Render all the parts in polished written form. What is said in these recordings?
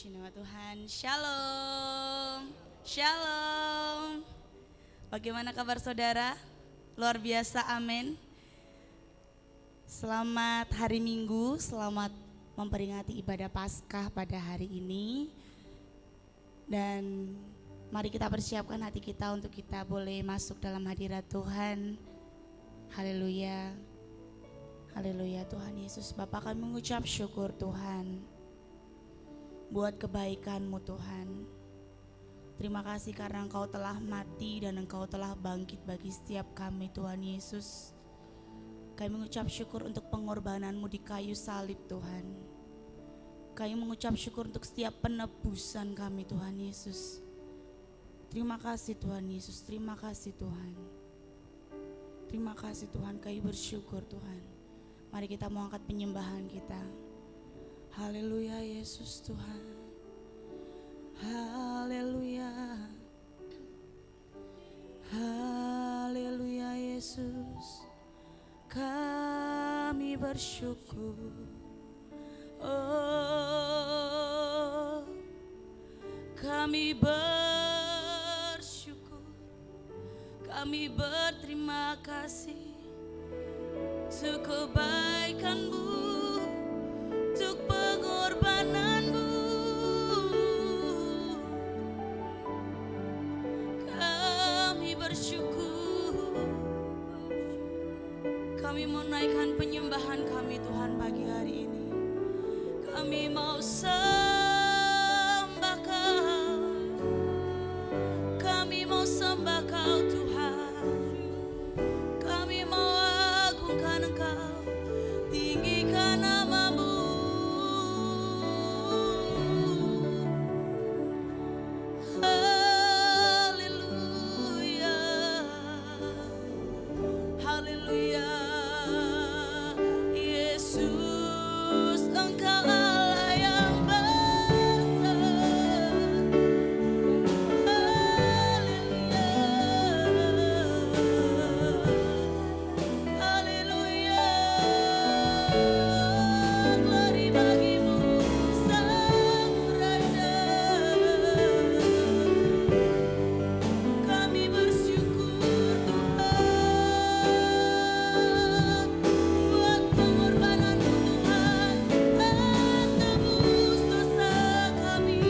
Puji nama Tuhan. Shalom. Shalom. Bagaimana kabar saudara? Luar biasa, amin. Selamat hari Minggu, selamat memperingati ibadah Paskah pada hari ini. Dan mari kita persiapkan hati kita untuk kita boleh masuk dalam hadirat Tuhan. Haleluya. Haleluya Tuhan Yesus. Bapa, kami mengucap syukur Tuhan buat kebaikan-Mu Tuhan. Terima kasih karena Engkau telah mati dan Engkau telah bangkit bagi setiap kami Tuhan Yesus. Kami mengucap syukur untuk pengorbanan-Mu di kayu salib Tuhan. Kami mengucap syukur untuk setiap penebusan kami Tuhan Yesus. Terima kasih Tuhan Yesus, terima kasih Tuhan. Terima kasih Tuhan, kami bersyukur Tuhan. Mari kita mau angkat penyembahan kita. Haleluya Yesus Tuhan. Haleluya. Haleluya Yesus. Kami bersyukur. Oh, kami bersyukur. Kami berterima kasih untuk kebaikan-Mu, untuk pengorbanan-Mu. Kami bersyukur. Kami mau naikkan penyembahan kami Tuhan pagi hari ini. Kami mau sembah Kau. Kami mau sembah Kau Tuhan. Kami mau agungkan Engkau, tinggikan nama-Mu. Haleluya. Haleluya. Yesus, Engkau Allah yang besar. Haleluya. Haleluya. Glory bagi-Mu Sang Raja. Kami bersyukur Tuhan buat pengorbanan-Mu Tuhan, tebus dosa kami.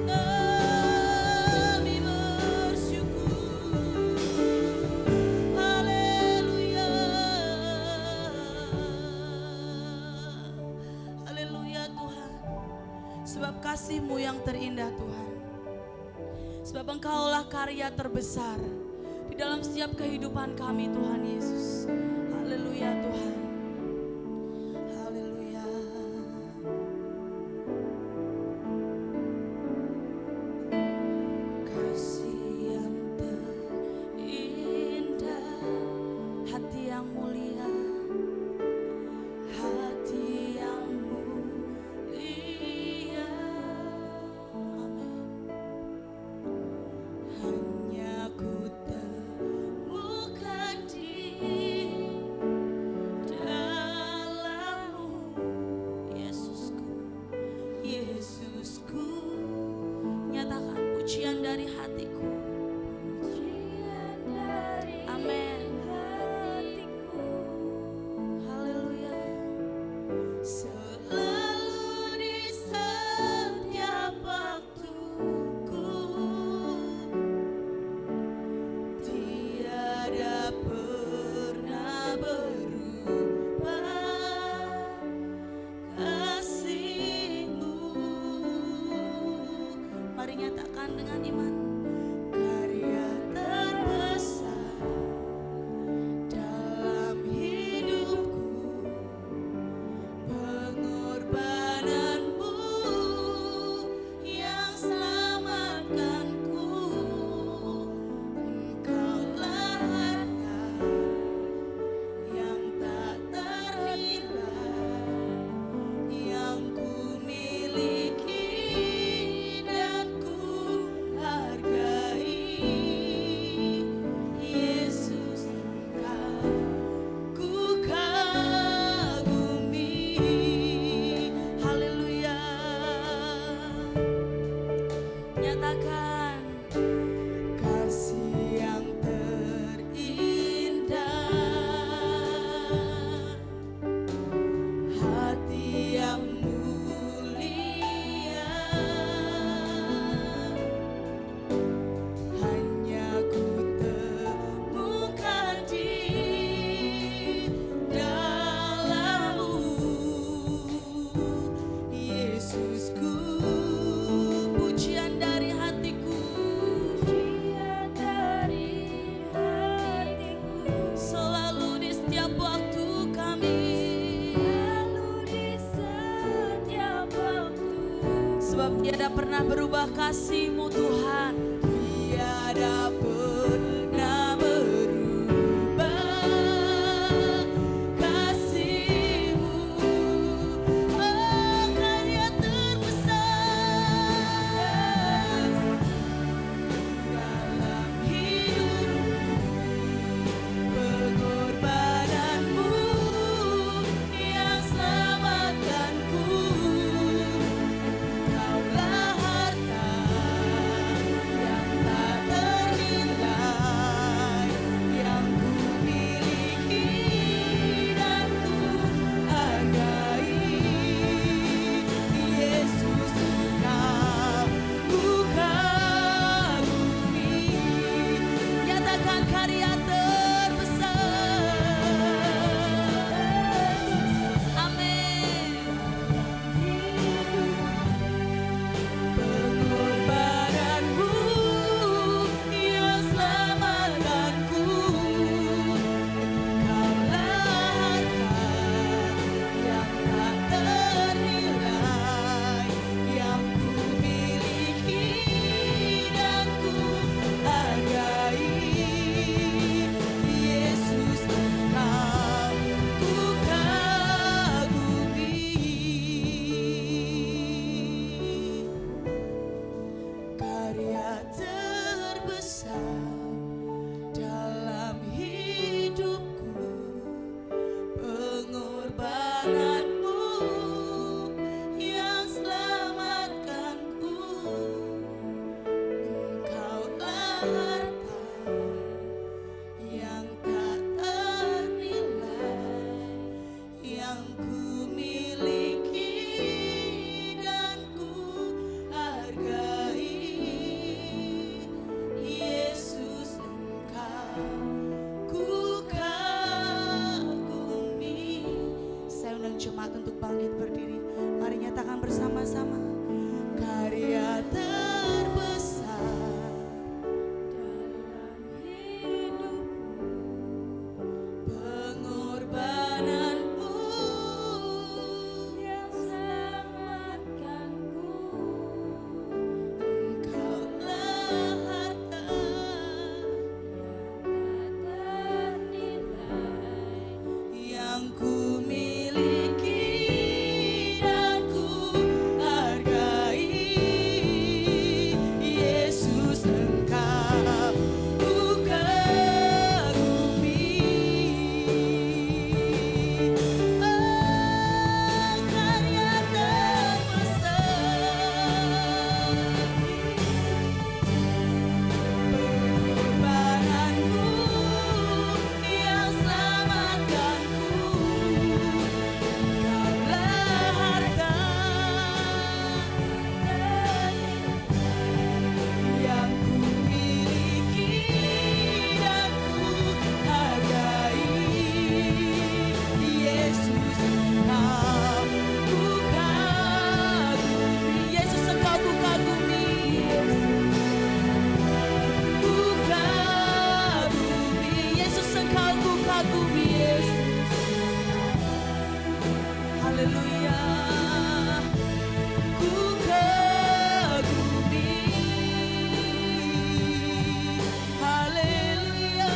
Kami bersyukur. Haleluya. Haleluya Tuhan. Sebab kasih-Mu yang terindah Tuhan. Sebab Engkaulah karya terbesar di dalam setiap kehidupan kami Tuhan Yesus. Haleluya Tuhan. Haleluya. Kasih yang terindah, hati yang mulia, hati yang mulia. Amin. Hanya ku temukan di Sebab tiada pernah berubah kasih-Mu Tuhan. Tiada pernah berubah kasih-Mu. Oh, karya terbesar dalam hidupku, pengorbananmu yang selamatkanku. Kaulah harta yang tak ternilai, yang ku miliki dan ku hargai. Yesus, Engkau ku kagumi. Nyatakan karya terbesar. Amin. Pengorbananmu yang selamatkanku. Kaulah harta yang tak ternilai, yang ku miliki dan ku hargai. Yesus, Engkau ku kagumi. Karya terbesar dalam hidupku, pengorbananmu yang selamatkanku. Engkaulah harta yang tak ternilai, yang ku miliki dan ku hargai. Yesus, Engkau ku kagumi. Saya undang jemaat untuk bangkit berdiri. Mari nyatakan bersama-sama. Karya terbesar dalam hidupku, pengorbananmu yang selamatkanku. Engkaulah harta yang tak ternilai, yang ku miliki dan ku hargai. Yesus, Engkau ku kagumi. Oh, karya terbesar, pengorbananmu yang selamatkanku. Kaulah harta yang ku miliki dan ku hargai. Yesus, Engkau ku kagumi. Yesus, Engkau ku kagumi. Ku kagumi. Yesus, Engkau ku kagumi. Yesus, haleluya. Ku kagumi. Haleluya.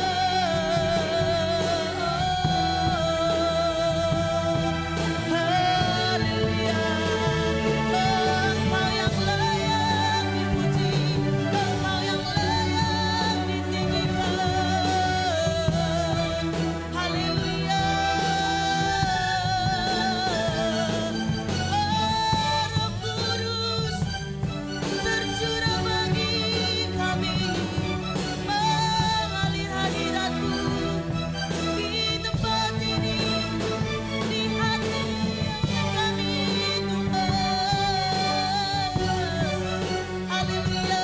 Haleluya. Engkau yang layak dipuji, Engkau yang layak ditinggikan. Haleluya. Roh Kudus tercurah bagi kami, mengalir hadirat-Mu di tempat ini, di hati kami, Tuhan. Haleluya.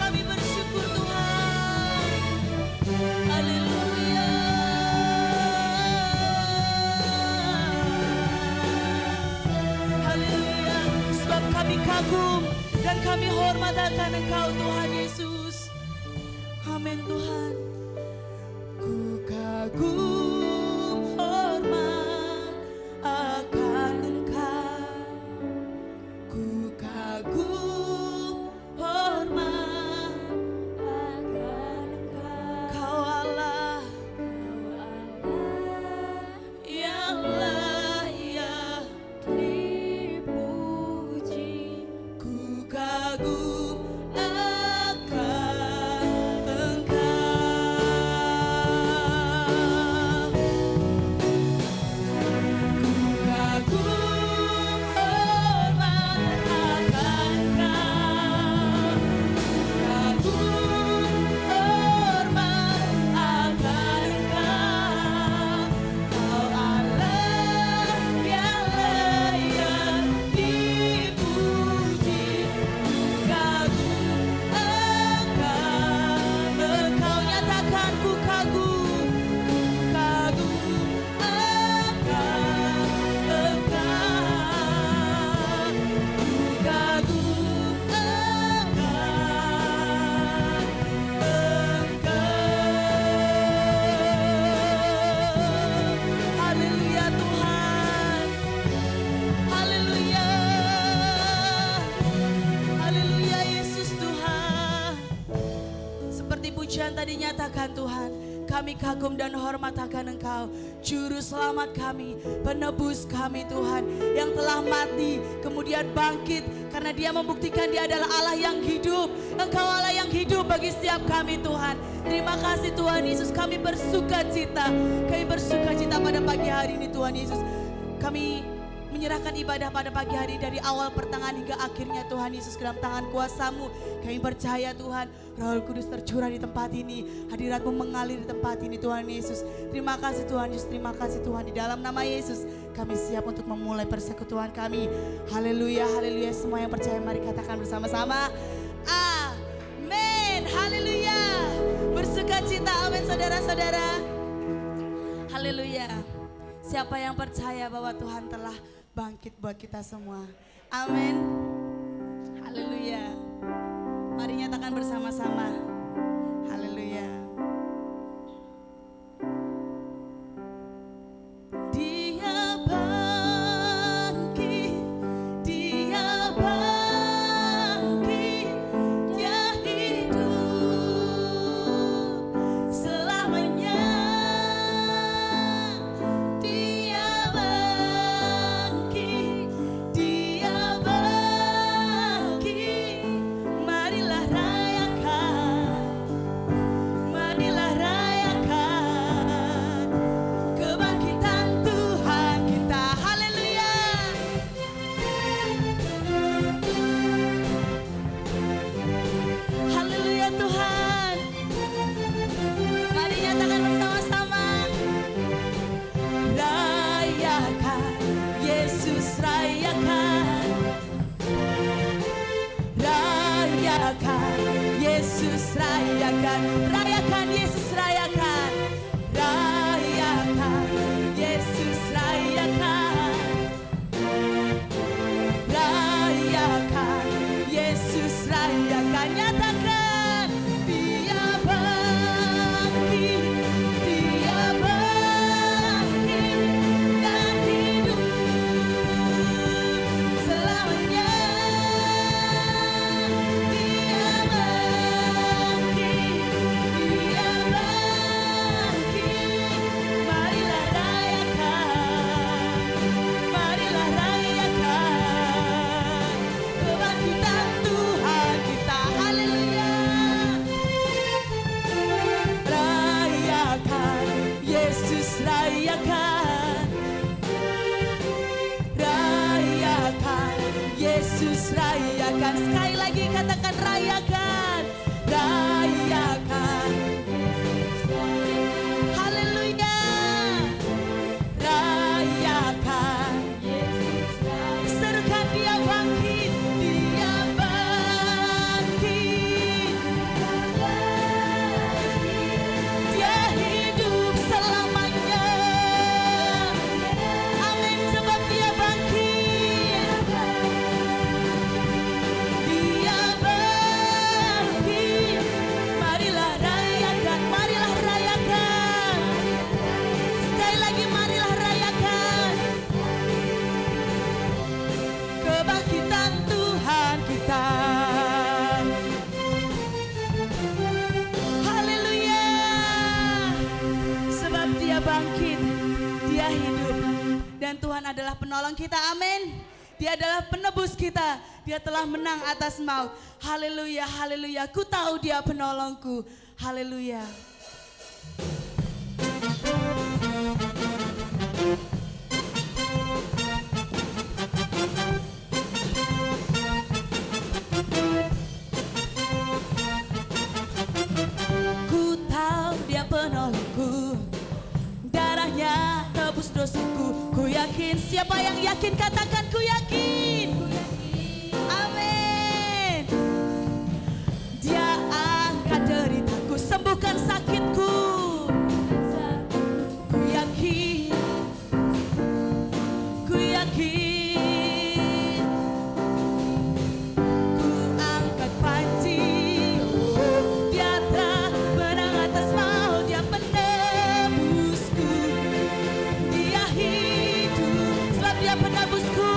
Kami bersyukur Tuhan. Haleluya. Haleluya. Sebab kami kagum dan kami hormat akan Engkau, Tuhan Yesus. Amin, Tuhan. Ku kagum, hormat Firman tadi nyatakan Tuhan, kami kagum dan hormat akan Engkau, Juru Selamat kami, Penebus kami Tuhan, yang telah mati kemudian bangkit, karena Dia membuktikan Dia adalah Allah yang hidup. Engkau Allah yang hidup bagi setiap kami Tuhan. Terima kasih Tuhan Yesus, kami bersuka cita pada pagi hari ini Tuhan Yesus. Kami menyerahkan ibadah pada pagi hari dari awal pertengahan hingga akhirnya Tuhan Yesus ke dalam tangan kuasa-Mu. Kami percaya Tuhan, Roh Kudus tercurah di tempat ini, hadirat-Mu mengalir di tempat ini Tuhan Yesus. Terima kasih Tuhan Yesus, terima kasih Tuhan, di dalam nama Yesus kami siap untuk memulai persekutuan kami. Haleluya, haleluya. Semua yang percaya mari katakan bersama-sama, amin, haleluya. Bersuka cita, amin saudara-saudara. Haleluya. Siapa yang percaya bahwa Tuhan telah bangkit buat kita semua? Amin. Haleluya. Mari nyatakan bersama-sama. Haleluya. Dia bangkit, Dia bangkit, Dia hidup selamanya. Dia bangkit, Dia bangkit. Marilah rayakan, marilah rayakan kebangkitan Tuhan kita. Haleluya. Haleluya Tuhan. Mari nyatakan bersama-sama. Rayakan, Yesus rayakan. Rayakan, Yesus rayakan. Rayakan, Yesus rayakan. Rayakan, Yesus rayakan. Rayakan, Yesus rayakan. Nyatakan, Dia bangkit, Dia bangkit dan hidup selamanya. Dia bangkit, Dia bangkit. Marilah rayakan, marilah rayakan kebangkitan Tuhan kita. Haleluya. Rayakan, Yesus rayakan. Rayakan, Yesus rayakan. Sekali lagi katakan rayakan. Rayakan. Haleluya. Rayakan. Serukan Dia bangkit, Dia bangkit. Dia hidup selamanya. Amin, sebab Dia bangkit. Dia bangkit. Marilah rayakan, marilah rayakan. Sekali lagi marilah rayakan kebangkitan Tuhan kita. Haleluya. Sebab Dia bangkit, Dia hidup, dan Tuhan adalah penolong kita. Amin. Dia adalah penebus kita. Dia telah menang atas maut. Haleluya, haleluya. Ku tahu Dia penolongku. Haleluya. Ku tahu Dia penolongku, darahnya tebus dosaku. Ku yakin, siapa yang yakin katakan ku yakin. Amin. Dia angkat deritaku, sembuhkan sakitku. Ku yakin, ku yakin. Ku angkat panji, Dia telah menang atas maut. Dia penebusku, Dia hidup, sebab Dia penebusku.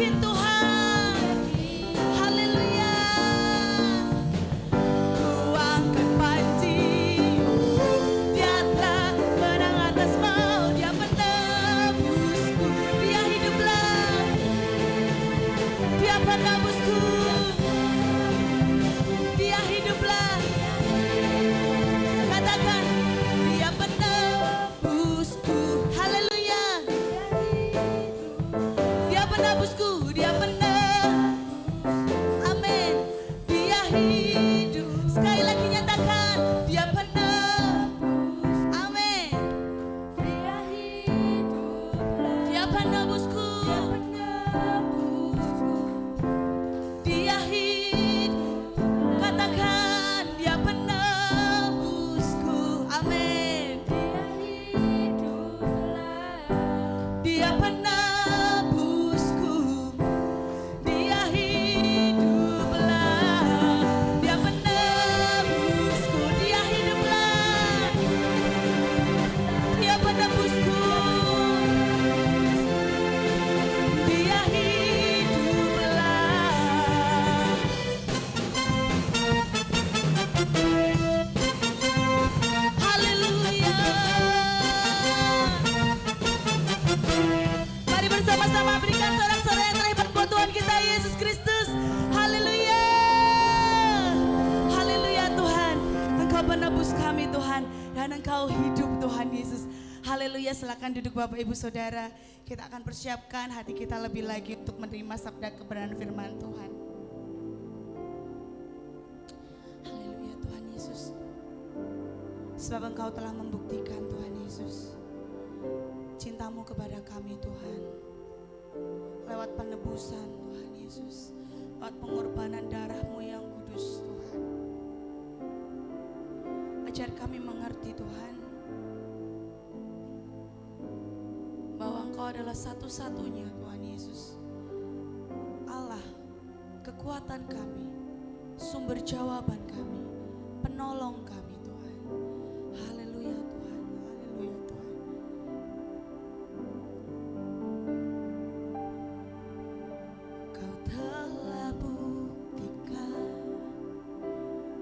yakin Tuhan. Haleluya. Ku angkat panji, Dia telah menang atas maut, Dia penebusku, Dia hiduplah, Dia penebusku, Dia hiduplah. Katakan, Dia penebusku. Haleluya. Dia penebusku, Dia amin. Dia hidup. Sekali lagi nyatakan, Dia penebus. Amin. Dia hiduplah. Dia penebusku. Dia hidup. Katakan, Dia penebusku. Amin. Dia penebusku. Dia hiduplah. Dia penebusku. Dia hiduplah. Dia penebusku. Dia hiduplah. Haleluya. Mari bersama-sama berikan sorak-sorai yang terhebat buat Tuhan kita Yesus Kristus. Haleluya. Haleluya Tuhan. Engkau penebus kami Tuhan. Dan Engkau hidup Tuhan Yesus. Haleluya. Silakan duduk Bapak Ibu Saudara. Kita akan persiapkan hati kita lebih lagi untuk menerima sabda kebenaran firman Tuhan. Haleluya Tuhan Yesus. Sebab Engkau telah membuktikan Tuhan Yesus cintamu kepada kami Tuhan, lewat penebusan Tuhan Yesus, lewat pengorbanan darahmu yang kudus Tuhan. Ajar kami mengerti Tuhan, bahwa Engkau adalah satu-satunya Tuhan Yesus, Allah, kekuatan kami, sumber jawaban kami, penolong kami Tuhan. Haleluya Tuhan, haleluya Tuhan. Kau telah buktikan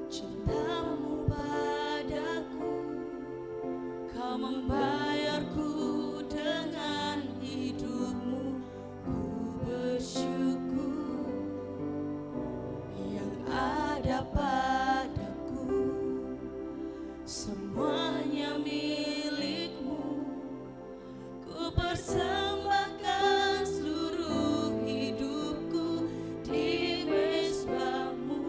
cintamu padaku, Kau membayarku dengan hidupmu. Ku bersyukur yang ada padaku, semuanya milikmu. Ku persembahkan seluruh hidupku di mezbahmu.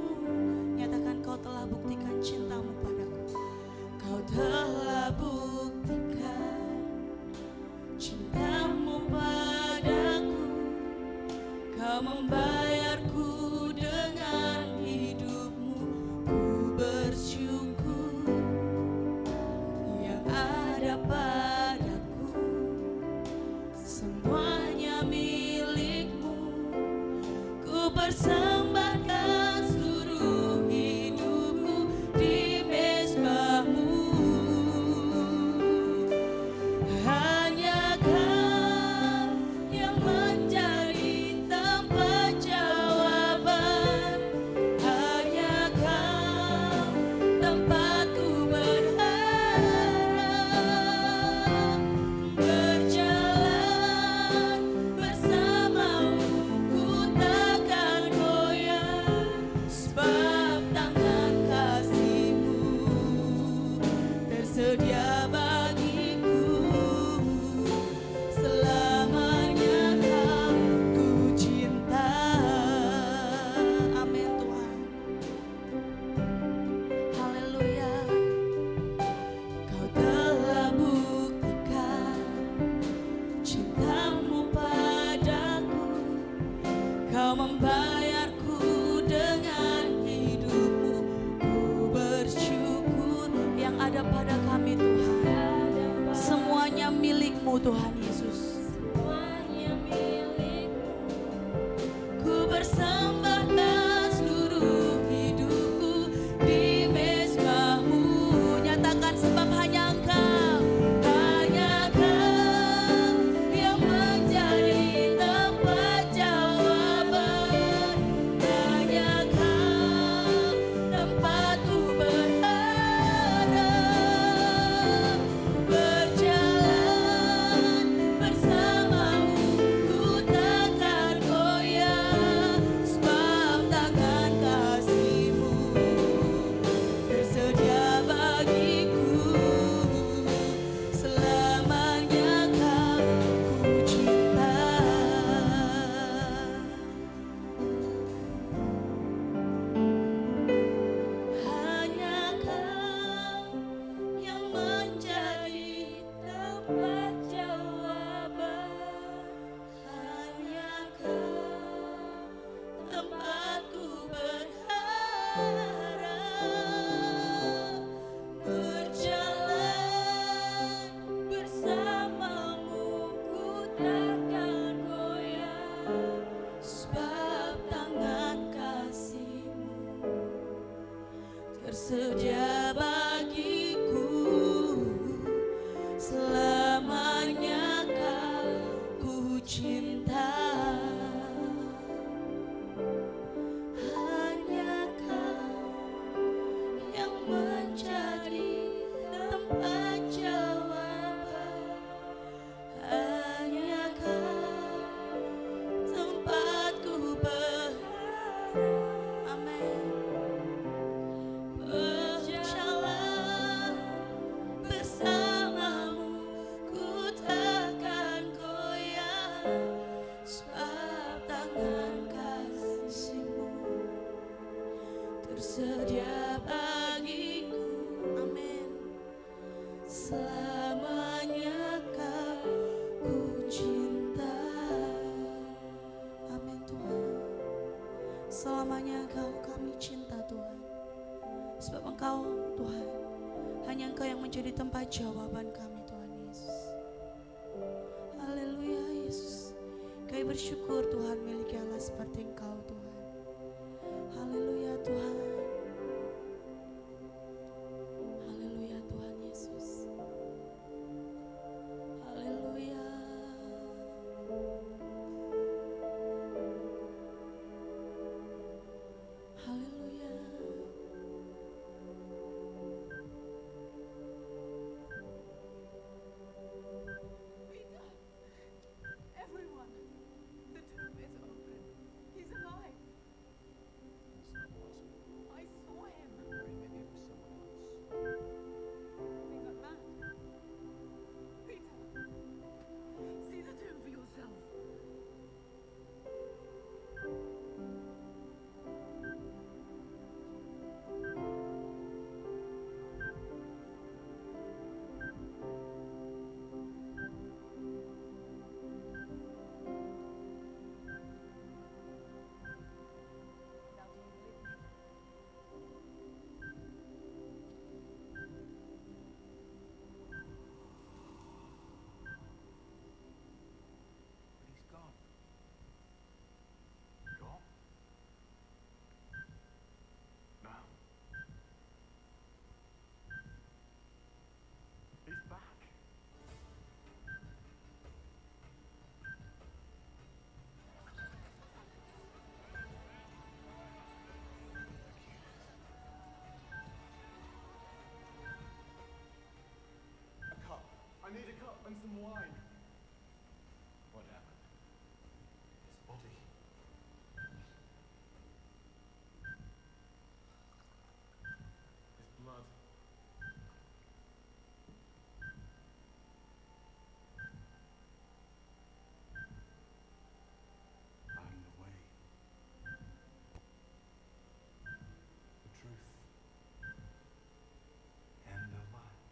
Nyatakan, Kau telah buktikan cintamu padaku. Kau telah buktikan cintamu padaku, Kau membayarku dengan hidupmu. Ku bersyukur yang ada padaku, semuanya milikmu. Ku persembahkan seluruh hidupku di mezbahmu. Hanya Kau yang menjadi tempat jawaban. Hanya Kau tempatku berharap. Berjalan bersamamu, ku takkan goyah. cinta. Hanya Kau yang menjadi tempat jawaban. Hanya Kau tempatku berharap. Amin. Berjalan bersamamu, ku takkan goyah, sebab tangan kasih-Mu tersedia bagiku. Amin. Selamanya Kau ku cinta. Amin Tuhan. Selamanya Engkau kami cinta Tuhan. Sebab Engkau Tuhan, hanya Engkau yang menjadi tempat jawaban kami Tuhan Yesus. Haleluya Yesus. Kami bersyukur Tuhan miliki Allah seperti Engkau Tuhan. Haleluya Tuhan. Haleluya Tuhan Yesus. Haleluya. Haleluya. Everyone, the tomb is open. He's alive. That's not possible. I saw him. Or maybe it was someone else. They got mad. Peter, see the tomb for yourself. Now do you believe me? But he's gone. Gone? No. He's back. A cup. I need a cup and some wine. What happened? His body. His blood. I'm the way. The truth. And the life.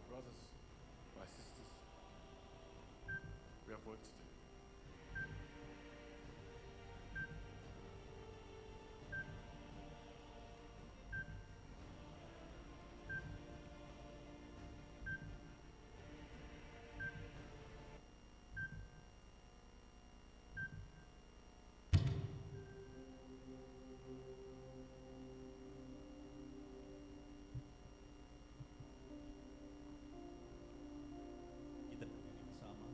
brothers, my sisters, we have work to do. Kita berdiri bersama.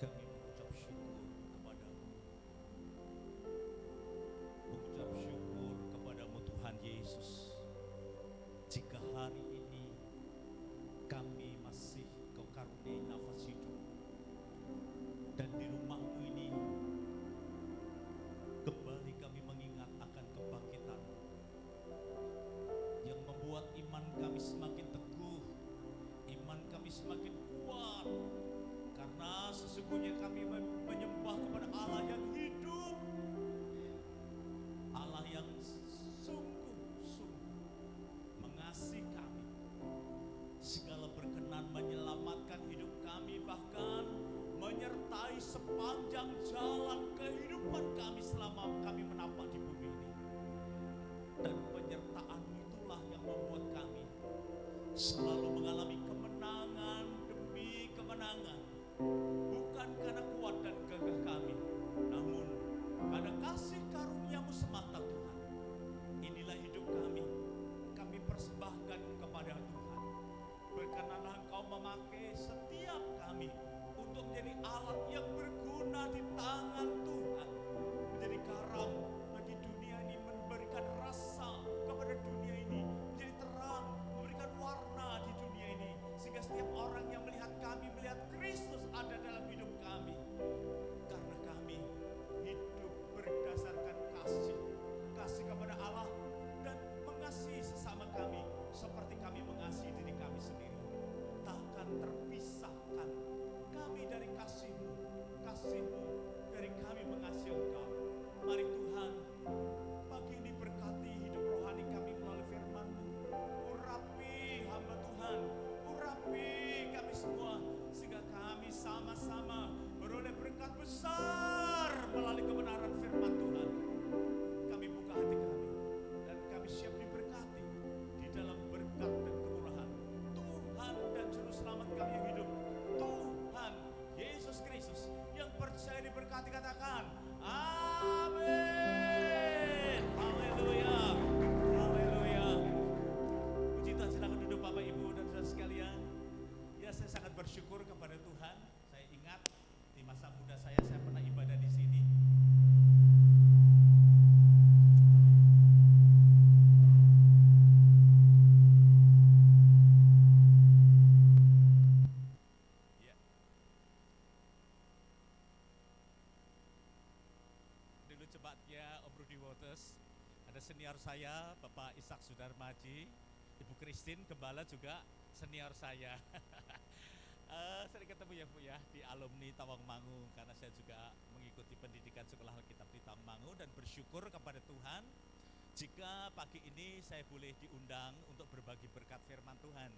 Kami mengucap syukur kepadamu. Mengucap syukur kepadamu Tuhan Yesus. Jika hari ini kami masih Kau karuniai nafas hidup, dan di rumahmu ini kembali kami mengingat akan kebangkitan yang membuat iman kami semakin teguh, iman kami semakin kuat, karena sesungguhnya kami menyembah kepada Allah yang hidup, Allah yang sungguh-sungguh mengasihi kami, segala berkenan menyelamatkan hidup kami, bahkan menyertai sepanjang jalan kehidupan kami selama kami menapak di bumi ini. Dan penyertaan itulah yang membuat kami selalu mengalami kemenangan demi kemenangan, bukan karena kuat dan gagah kami, namun karena kasih karuniamu semata Tuhan. Inilah hidup kami persembahkan kepada Tuhan. Berkenanlah Engkau memakai setiap kami untuk menjadi alat yang berguna di tangan Tuhan, menjadi garam bagi dunia ini, memberikan rasa kepada dunia ini, menjadi terang, memberikan warna di dunia ini, sehingga setiap orang yang melihat kami melihat Kristus ada dalam hidup kami, karena kami hidup berdasarkan kasih kepada Allah dan mengasihi sesama kami seperti kami mengasihi diri kami sendiri. Takkan terpisahkan kami dari kasih-Mu dari kami mengasihi Engkau. Mari Tuhan, pagi ini berkati hidup rohani kami melalui firman-Mu. Urapi hamba Tuhan, urapi kami semua, sehingga kami sama-sama beroleh berkat besar melalui kebenaran firman Tuhan. Kami buka hati kami, dan kami siap diberkati di dalam berkat dan kemurahan Tuhan dan Juru Selamat kami yang hidup, Tuhan Yesus Kristus, yang percaya diberkati, katakan amin. Haleluya, haleluya. Puji Tuhan. Silakan duduk Bapak Ibu dan saudara sekalian. Ya, saya sangat bersyukur kepada Tuhan. Saya ingat di masa muda saya pernah ibadah di sini. Ya. Dulu cebatnya Om Rudy Waters, ada senior saya Bapak Ishak Sudarmaji, Ibu Christine Gembala juga senior saya. Sering ketemu ya Bu ya di alumni Tawangmangu, karena saya juga mengikuti pendidikan sekolah Alkitab di Tawangmangu, dan bersyukur kepada Tuhan jika pagi ini saya boleh diundang untuk berbagi berkat firman Tuhan.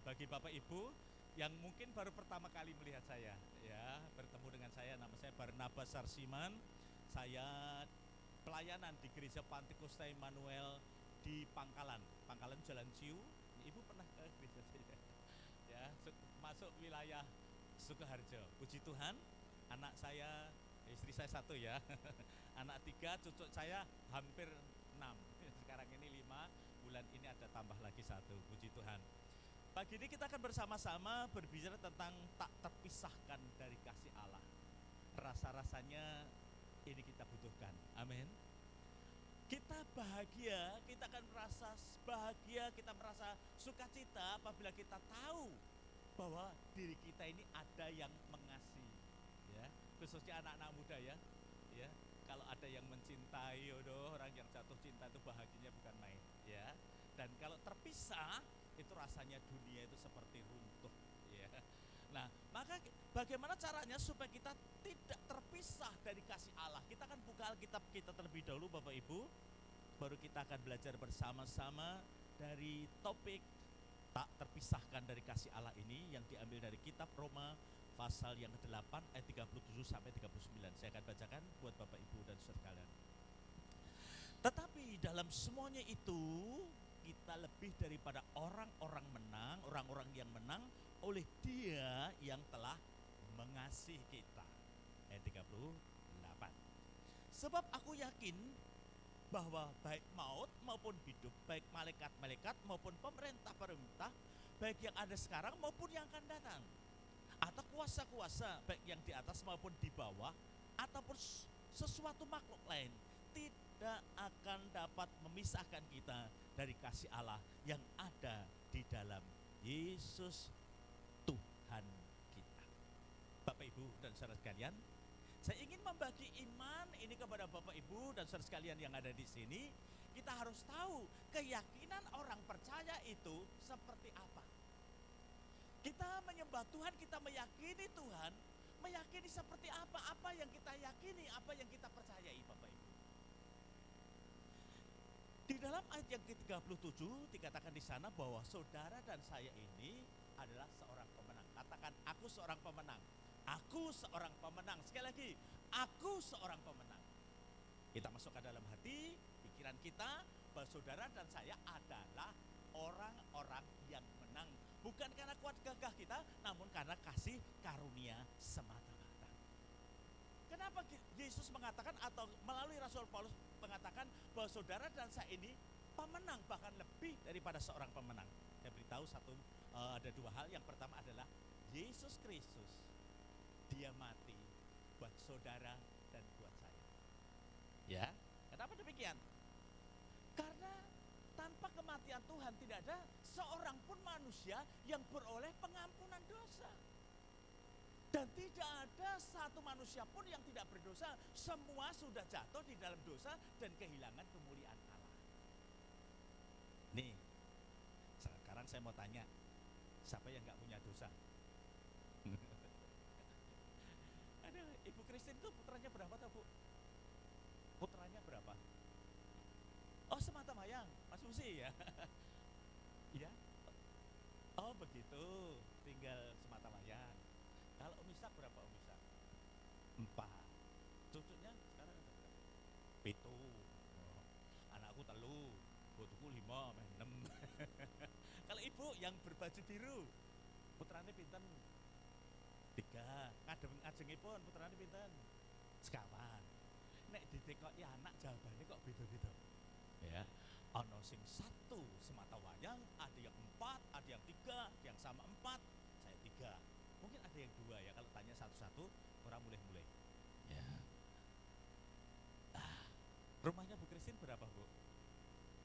Bagi Bapak Ibu yang mungkin baru pertama kali melihat saya, ya, bertemu dengan saya, nama saya Barnabas Sarsiman. Saya pelayanan di Gereja Pantikusta Immanuel di Pangkalan Jalan Ciu. Ibu pernah ke gereja saya? Ya, masuk wilayah Sukoharjo. Puji Tuhan, anak saya, istri saya 1 ya, anak 3, cucu saya hampir 6. Sekarang ini 5, bulan ini ada tambah lagi 1. Puji Tuhan. Pagi ini kita akan bersama-sama berbicara tentang tak terpisahkan dari kasih Allah. Rasa-rasanya ini kita butuhkan. Amin. Kita bahagia, kita akan merasa bahagia, kita merasa sukacita apabila kita tahu bahwa diri kita ini ada yang mengasihi, ya, khususnya anak-anak muda ya, ya, kalau ada yang mencintai, orang yang jatuh cinta itu bahagianya bukan main, ya, dan kalau terpisah itu rasanya dunia itu seperti runtuh, ya. Nah, maka Bagaimana caranya supaya kita tidak terpisah dari kasih Allah? Kita akan buka Alkitab kita terlebih dahulu Bapak Ibu. Baru kita akan belajar bersama-sama dari topik tak terpisahkan dari kasih Allah ini yang diambil dari kitab Roma pasal yang ke-8 ayat 37 sampai 39. Saya akan bacakan buat Bapak Ibu dan saudara sekalian. Tetapi dalam semuanya itu kita lebih daripada orang-orang menang, orang-orang yang menang oleh Dia yang telah mengasihi kita. Ayat 38. Sebab aku yakin bahwa baik maut maupun hidup, baik malaikat-malaikat maupun pemerintah-pemerintah, baik yang ada sekarang maupun yang akan datang, atau kuasa-kuasa baik yang di atas maupun di bawah, ataupun sesuatu makhluk lain, tidak akan dapat memisahkan kita dari kasih Allah yang ada di dalam Yesus Tuhan kita. Bapak Ibu dan saudara sekalian, saya ingin membagi iman ini kepada Bapak Ibu dan saudara sekalian yang ada di sini. Kita harus tahu keyakinan orang percaya itu seperti apa. Kita menyembah Tuhan, kita meyakini Tuhan, meyakini seperti apa yang kita yakini, apa yang kita percayai Bapak Ibu. Di dalam ayat yang ke-37 dikatakan di sana bahwa saudara dan saya ini adalah seorang pemenang. Katakan, aku seorang pemenang. Aku seorang pemenang. Sekali lagi, aku seorang pemenang. Kita masuk ke dalam hati, pikiran kita, bahwa saudara dan saya adalah orang-orang yang menang. Bukan karena kuat gagah kita, namun karena kasih karunia semata-mata. Kenapa Yesus mengatakan atau melalui Rasul Paulus mengatakan bahwa saudara dan saya ini pemenang, bahkan lebih daripada seorang pemenang. Saya beritahu ada dua hal. Yang pertama adalah Yesus Kristus, Dia mati buat saudara dan buat saya. Ya, kenapa demikian? Karena tanpa kematian Tuhan tidak ada seorang pun manusia yang beroleh pengampunan dosa. Dan tidak ada satu manusia pun yang tidak berdosa. Semua sudah jatuh di dalam dosa dan kehilangan kemuliaan Allah. Nih, sekarang saya mau tanya, siapa yang gak punya dosa? Ada Ibu Christine itu putranya berapa tahu Bu? Putranya berapa? Oh, semata mayang, Mas Musi ya? Iya? Oh begitu, tinggal semata mayang. Kalau Om Ishak berapa Om Ishak? 4. Cucunya sekarang ada berapa? 7. Oh. Anakku 3, bojoku 5, 6. Kalau ibu yang berbaju biru, putrane pinten? 3. Ngajengipun putrane pinten? Sekawan. Nek ditekoki anak jawabannya kok beda-beda. Ya, ana sing 1 semata wayang, ada yang 4, ada yang 3, yang sama 4, saya 3. Mungkin ada yang 2 ya, kalau tanya satu-satu orang mulai-mulai. Ya. Rumahnya Bu Christine berapa Bu?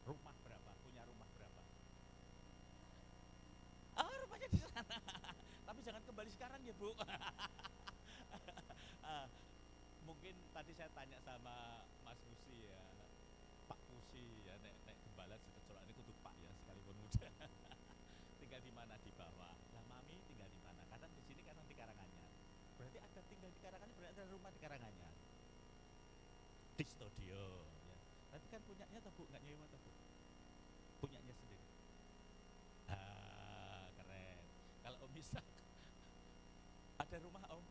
Rumah berapa? Punya rumah berapa? Rumahnya di sana. Tapi jangan kembali sekarang ya Bu. Mungkin tadi saya tanya sama Mas Musi ya, Pak Musi ya, nek gembala setelah ini kudu Pak ya, sekalipun muda. Tinggal di mana? Di bawah. Lah Mami tinggal di mana? Kadang di sini, kadang di Karanganyar. Berarti ada tinggal di Karanganyar, berarti ada rumah di Karanganyar. Di studio ya. Tapi kan punyanya atau Bu? Nggak nyewa atau Bu? Punyanya sendiri. Keren. Kalau Om Ishak ada rumah Om?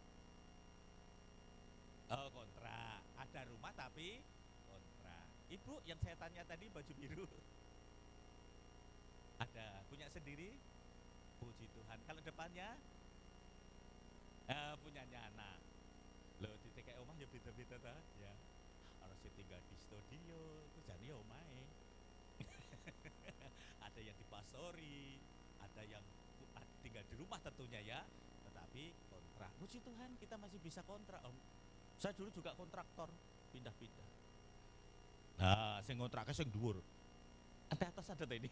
Oh, kontrak. Ada rumah tapi kontrak. Ibu yang saya tanya tadi baju biru, ada punya sendiri? Puji Tuhan. Kalau depannya punyanya anak. Loh, di TKI omah ya beda-beda ta? Ya. Orang sing tinggal di studio, itu jane omahe. Ada yang di pasori, ada yang tinggal di rumah tentunya ya, tetapi kontrak. Puji Tuhan kita masih bisa kontrak Om. Saya dulu juga kontraktor, pindah-pindah. Nah, sing kontraknya sing dhuwur. Ada atas ada ini.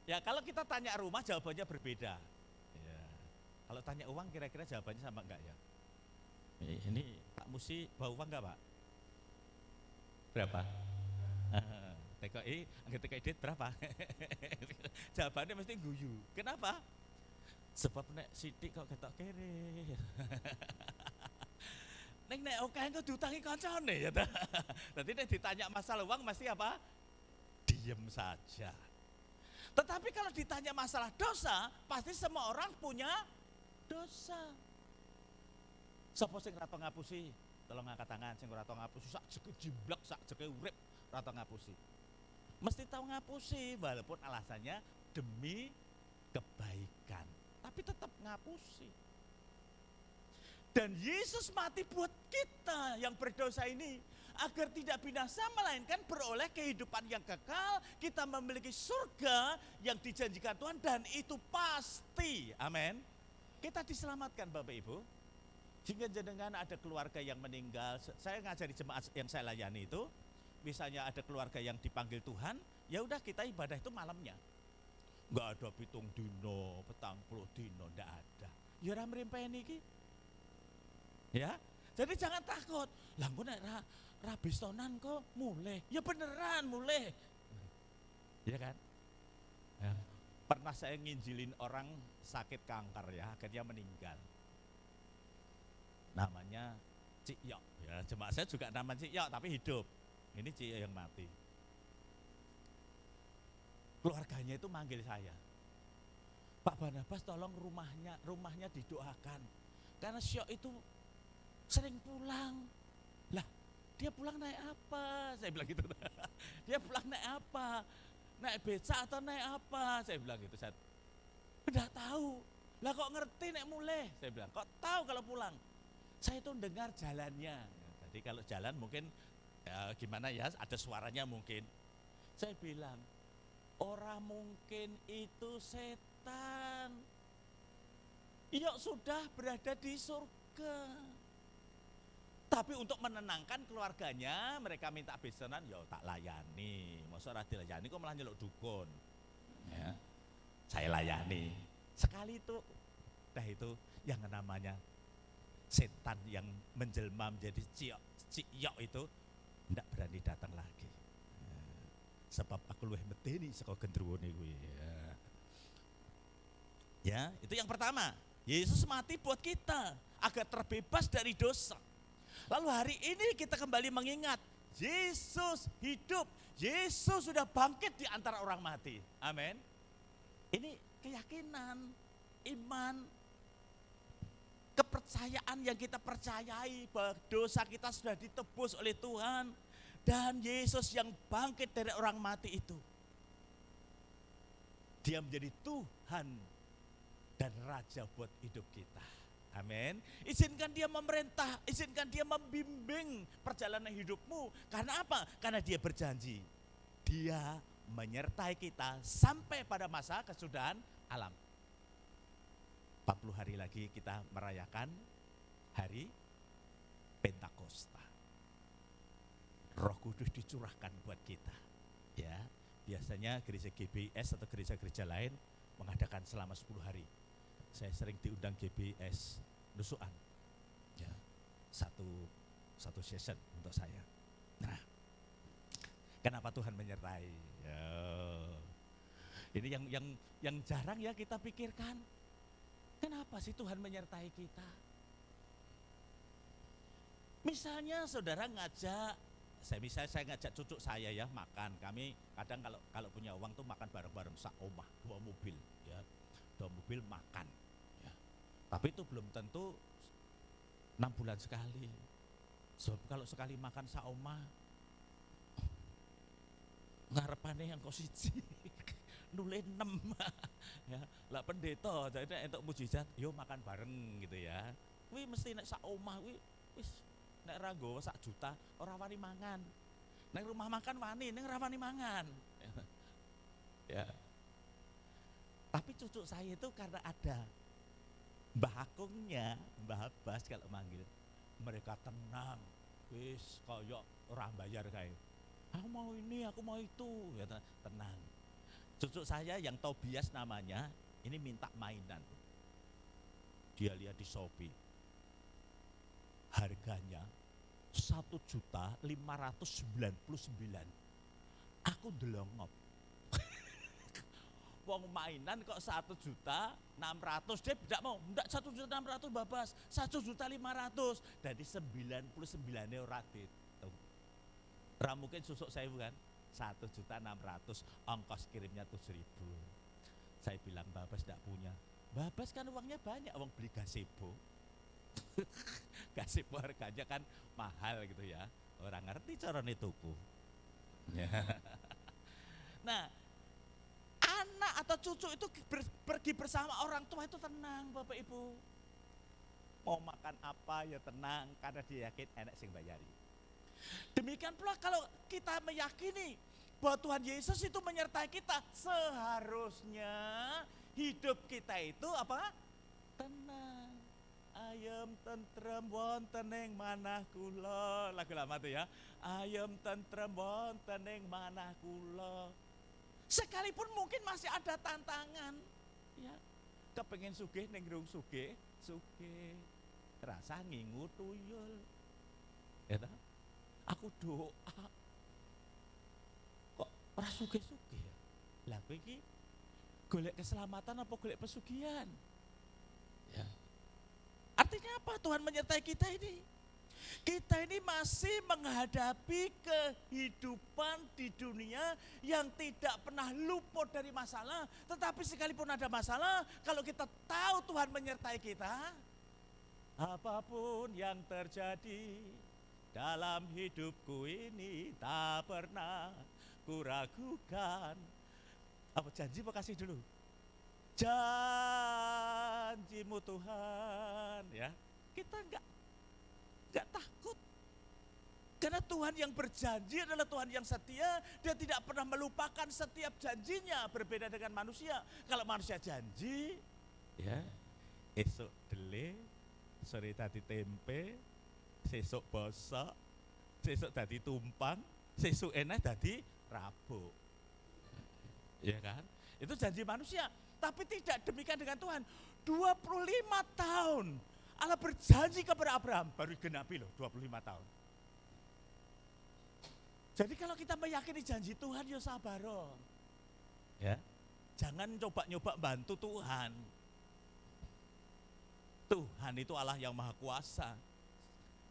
Ya, kalau kita tanya rumah jawabannya berbeda. Ya. Kalau tanya uang kira-kira jawabannya sama enggak ya? Ini Pak Musi bawa uang enggak Pak? Berapa? TKI, angkat TKI duit berapa? Jawabannya mesti guyu. Kenapa? Sebab nek sithik kok ketok kere. Nek oke kok diutangi kancane ya ta. Dadi nek ditanya masalah uang mesti apa? Diem saja. Tetapi kalau ditanya masalah dosa, pasti semua orang punya dosa. Sapa sing ora tau ngapusi? Tolong angkat tangan sing ora tau ngapusi, sak jeke jimblak, sak jeke urip ora tau ngapusi. Mesti tahu ngapusi walaupun alasannya demi kebaikan, tapi tetap ngapusi. Dan Yesus mati buat kita yang berdosa ini agar tidak binasa melainkan beroleh kehidupan yang kekal, kita memiliki surga yang dijanjikan Tuhan dan itu pasti. Amin. Kita diselamatkan Bapak Ibu. Jika jenengan ada keluarga yang meninggal, saya ngajari jemaat yang saya layani itu, misalnya ada keluarga yang dipanggil Tuhan, ya udah kita ibadah itu malamnya. Enggak ada pitung dino, petang puluh dino, enggak ada. Ya ora mrimpeni iki. Ya. Jadi jangan takut. Lah engko nek ra bestonan kok mulih. Ya beneran mulih. Ya kan? Ya. Pernah saya nginjilin orang sakit kanker ya, akhirnya meninggal. Namanya Cik Yok. Ya, jemaat saya juga namanya Cik Yok tapi hidup. Ini Cik Yok yang mati. Keluarganya itu manggil saya. Pak Barnabas tolong rumahnya didoakan. Karena Syok itu sering pulang. Lah, dia pulang naik apa? Saya bilang gitu. Dia pulang naik apa? Naik beca atau naik apa? Saya bilang gitu. Saya udah tahu. Lah kok ngerti naik mulai? Saya bilang, kok tahu kalau pulang? Saya itu dengar jalannya. Jadi kalau jalan mungkin ya gimana ya, ada suaranya mungkin. Saya bilang, orang mungkin itu setan. Iya sudah berada di surga. Tapi untuk menenangkan keluarganya, mereka minta besanan, ya tak layani. Masa ora dilayani kok malah nyeluk dukun. Ya. Saya layani. Sekali itu, dah itu yang namanya setan yang menjelma menjadi Ciyok itu tidak berani datang lagi. Sebab aku luwih medeni saka gendruwone kuwi. Ya, itu yang pertama. Yesus mati buat kita agar terbebas dari dosa. Lalu hari ini kita kembali mengingat Yesus hidup. Yesus sudah bangkit di antara orang mati. Amin. Ini keyakinan, iman, kepercayaan yang kita percayai bahwa dosa kita sudah ditebus oleh Tuhan dan Yesus yang bangkit dari orang mati itu. Dia menjadi Tuhan dan Raja buat hidup kita. Amin. Izinkan dia memerintah, izinkan dia membimbing perjalanan hidupmu. Karena apa? Karena dia berjanji. Dia menyertai kita sampai pada masa kesudahan alam. 40 hari lagi kita merayakan hari Pentakosta. Roh Kudus dicurahkan buat kita. Ya, biasanya gereja GBS atau gereja-gereja lain mengadakan selama 10 hari. Saya sering diundang GBS nusukan. Ya, satu session untuk saya. Nah, kenapa Tuhan menyertai? Ya. Ini yang jarang ya kita pikirkan. Kenapa sih Tuhan menyertai kita? Misalnya saudara ngajak, saya ngajak cucu saya ya makan. Kami kadang kalau punya uang tuh makan bareng-bareng sak omah, 2 mobil ya. 2 mobil makan ya. Tapi itu belum tentu 6 bulan sekali. Sebab kalau sekali makan sak omah ngarepane yang kok siji. Nule 6 ya. Lah pendeta jadi entuk mujizat yo makan bareng gitu ya. Kuwi mesti nek sak omah kuwi wis nek ra nggawa sak juta ora wani mangan. Nek rumah makan wani, ning ora wani mangan. Ya. Tapi cucu saya itu karena ada Mbah Akungnya, Mbah Abbas kalau manggil, mereka tenang. Wis kaya ora bayar kae. Aku mau ini, aku mau itu, ya tenang. Cucu saya yang Tobias namanya, ini minta mainan. Dia lihat di Shopee. Harganya 1.599.000. Aku ndelongop. wong mainan kok 1.600.000 dia tidak mau, enggak 1.600.000 babas, 1.500.000. Jadi 99 ora dihitung. Ora mungkin susuk 1000 kan, 1.600.000, ongkos kirimnya 7.000. Saya bilang babas tidak punya. Babas kan uangnya banyak, uang beli gazebo. Gazebo harganya kan mahal gitu ya. Orang ngerti carane tuku. Nah, anak atau cucu itu pergi bersama orang tua itu tenang Bapak Ibu. Mau makan apa ya tenang karena dia yakin enak sing bayari. Demikian pula kalau kita meyakini bahwa Tuhan Yesus itu menyertai kita, seharusnya hidup kita itu apa? Tenang. Ayem tentrem wonten ing manah kula. Lagu lama tuh ya. Ayem tentrem wonten ing manah kula. Sekalipun mungkin masih ada tantangan, ya. Kepengen sugih ning rung sugih, rasa ngingu tuyul. Ya ta? Aku doa. Kok ora sugih-sugih ya? Lah kowe iki golek keselamatan apa golek pesugihan? Ya. Artinya apa Tuhan menyertai kita ini? Kita ini masih menghadapi kehidupan di dunia yang tidak pernah luput dari masalah. Tetapi sekalipun ada masalah, kalau kita tahu Tuhan menyertai kita, apapun yang terjadi dalam hidupku ini tak pernah kuragukan. Apa janji mau kasih dulu? Janjimu Tuhan, ya. Kita enggak takut. Karena Tuhan yang berjanji adalah Tuhan yang setia. Dia tidak pernah melupakan setiap janjinya, berbeda dengan manusia. Kalau manusia janji, ya, esok dele, sore tadi tempe, sesuk bosok, sesuk tadi tumpang, sesuk enak tadi rabuk. Ya kan? Itu janji manusia. Tapi tidak demikian dengan Tuhan. 25 tahun Allah berjanji kepada Abraham, baru genapi loh 25 tahun. Jadi kalau kita meyakini janji Tuhan, ya sabaron. Ya. Jangan coba-nyoba bantu Tuhan. Tuhan itu Allah yang maha kuasa.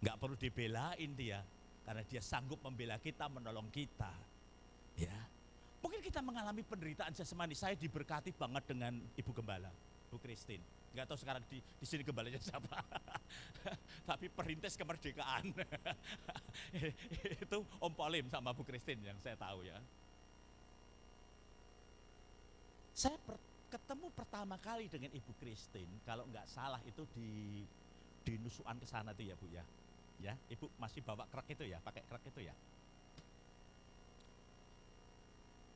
Enggak perlu dibelain dia, karena dia sanggup membela kita, menolong kita. Ya. Mungkin kita mengalami penderitaan jasmani. Saya diberkati banget dengan Ibu Gembala, Bu Christine. Enggak tahu sekarang di sini gembalanya siapa. Tapi perintis kemerdekaan. Itu Om Polim sama Bu Christine yang saya tahu ya. Saya ketemu pertama kali dengan Ibu Christine, kalau enggak salah itu di Nusuan ke sana tuh ya Bu ya. Ya, Ibu masih bawa krek itu ya, pakai krek itu ya.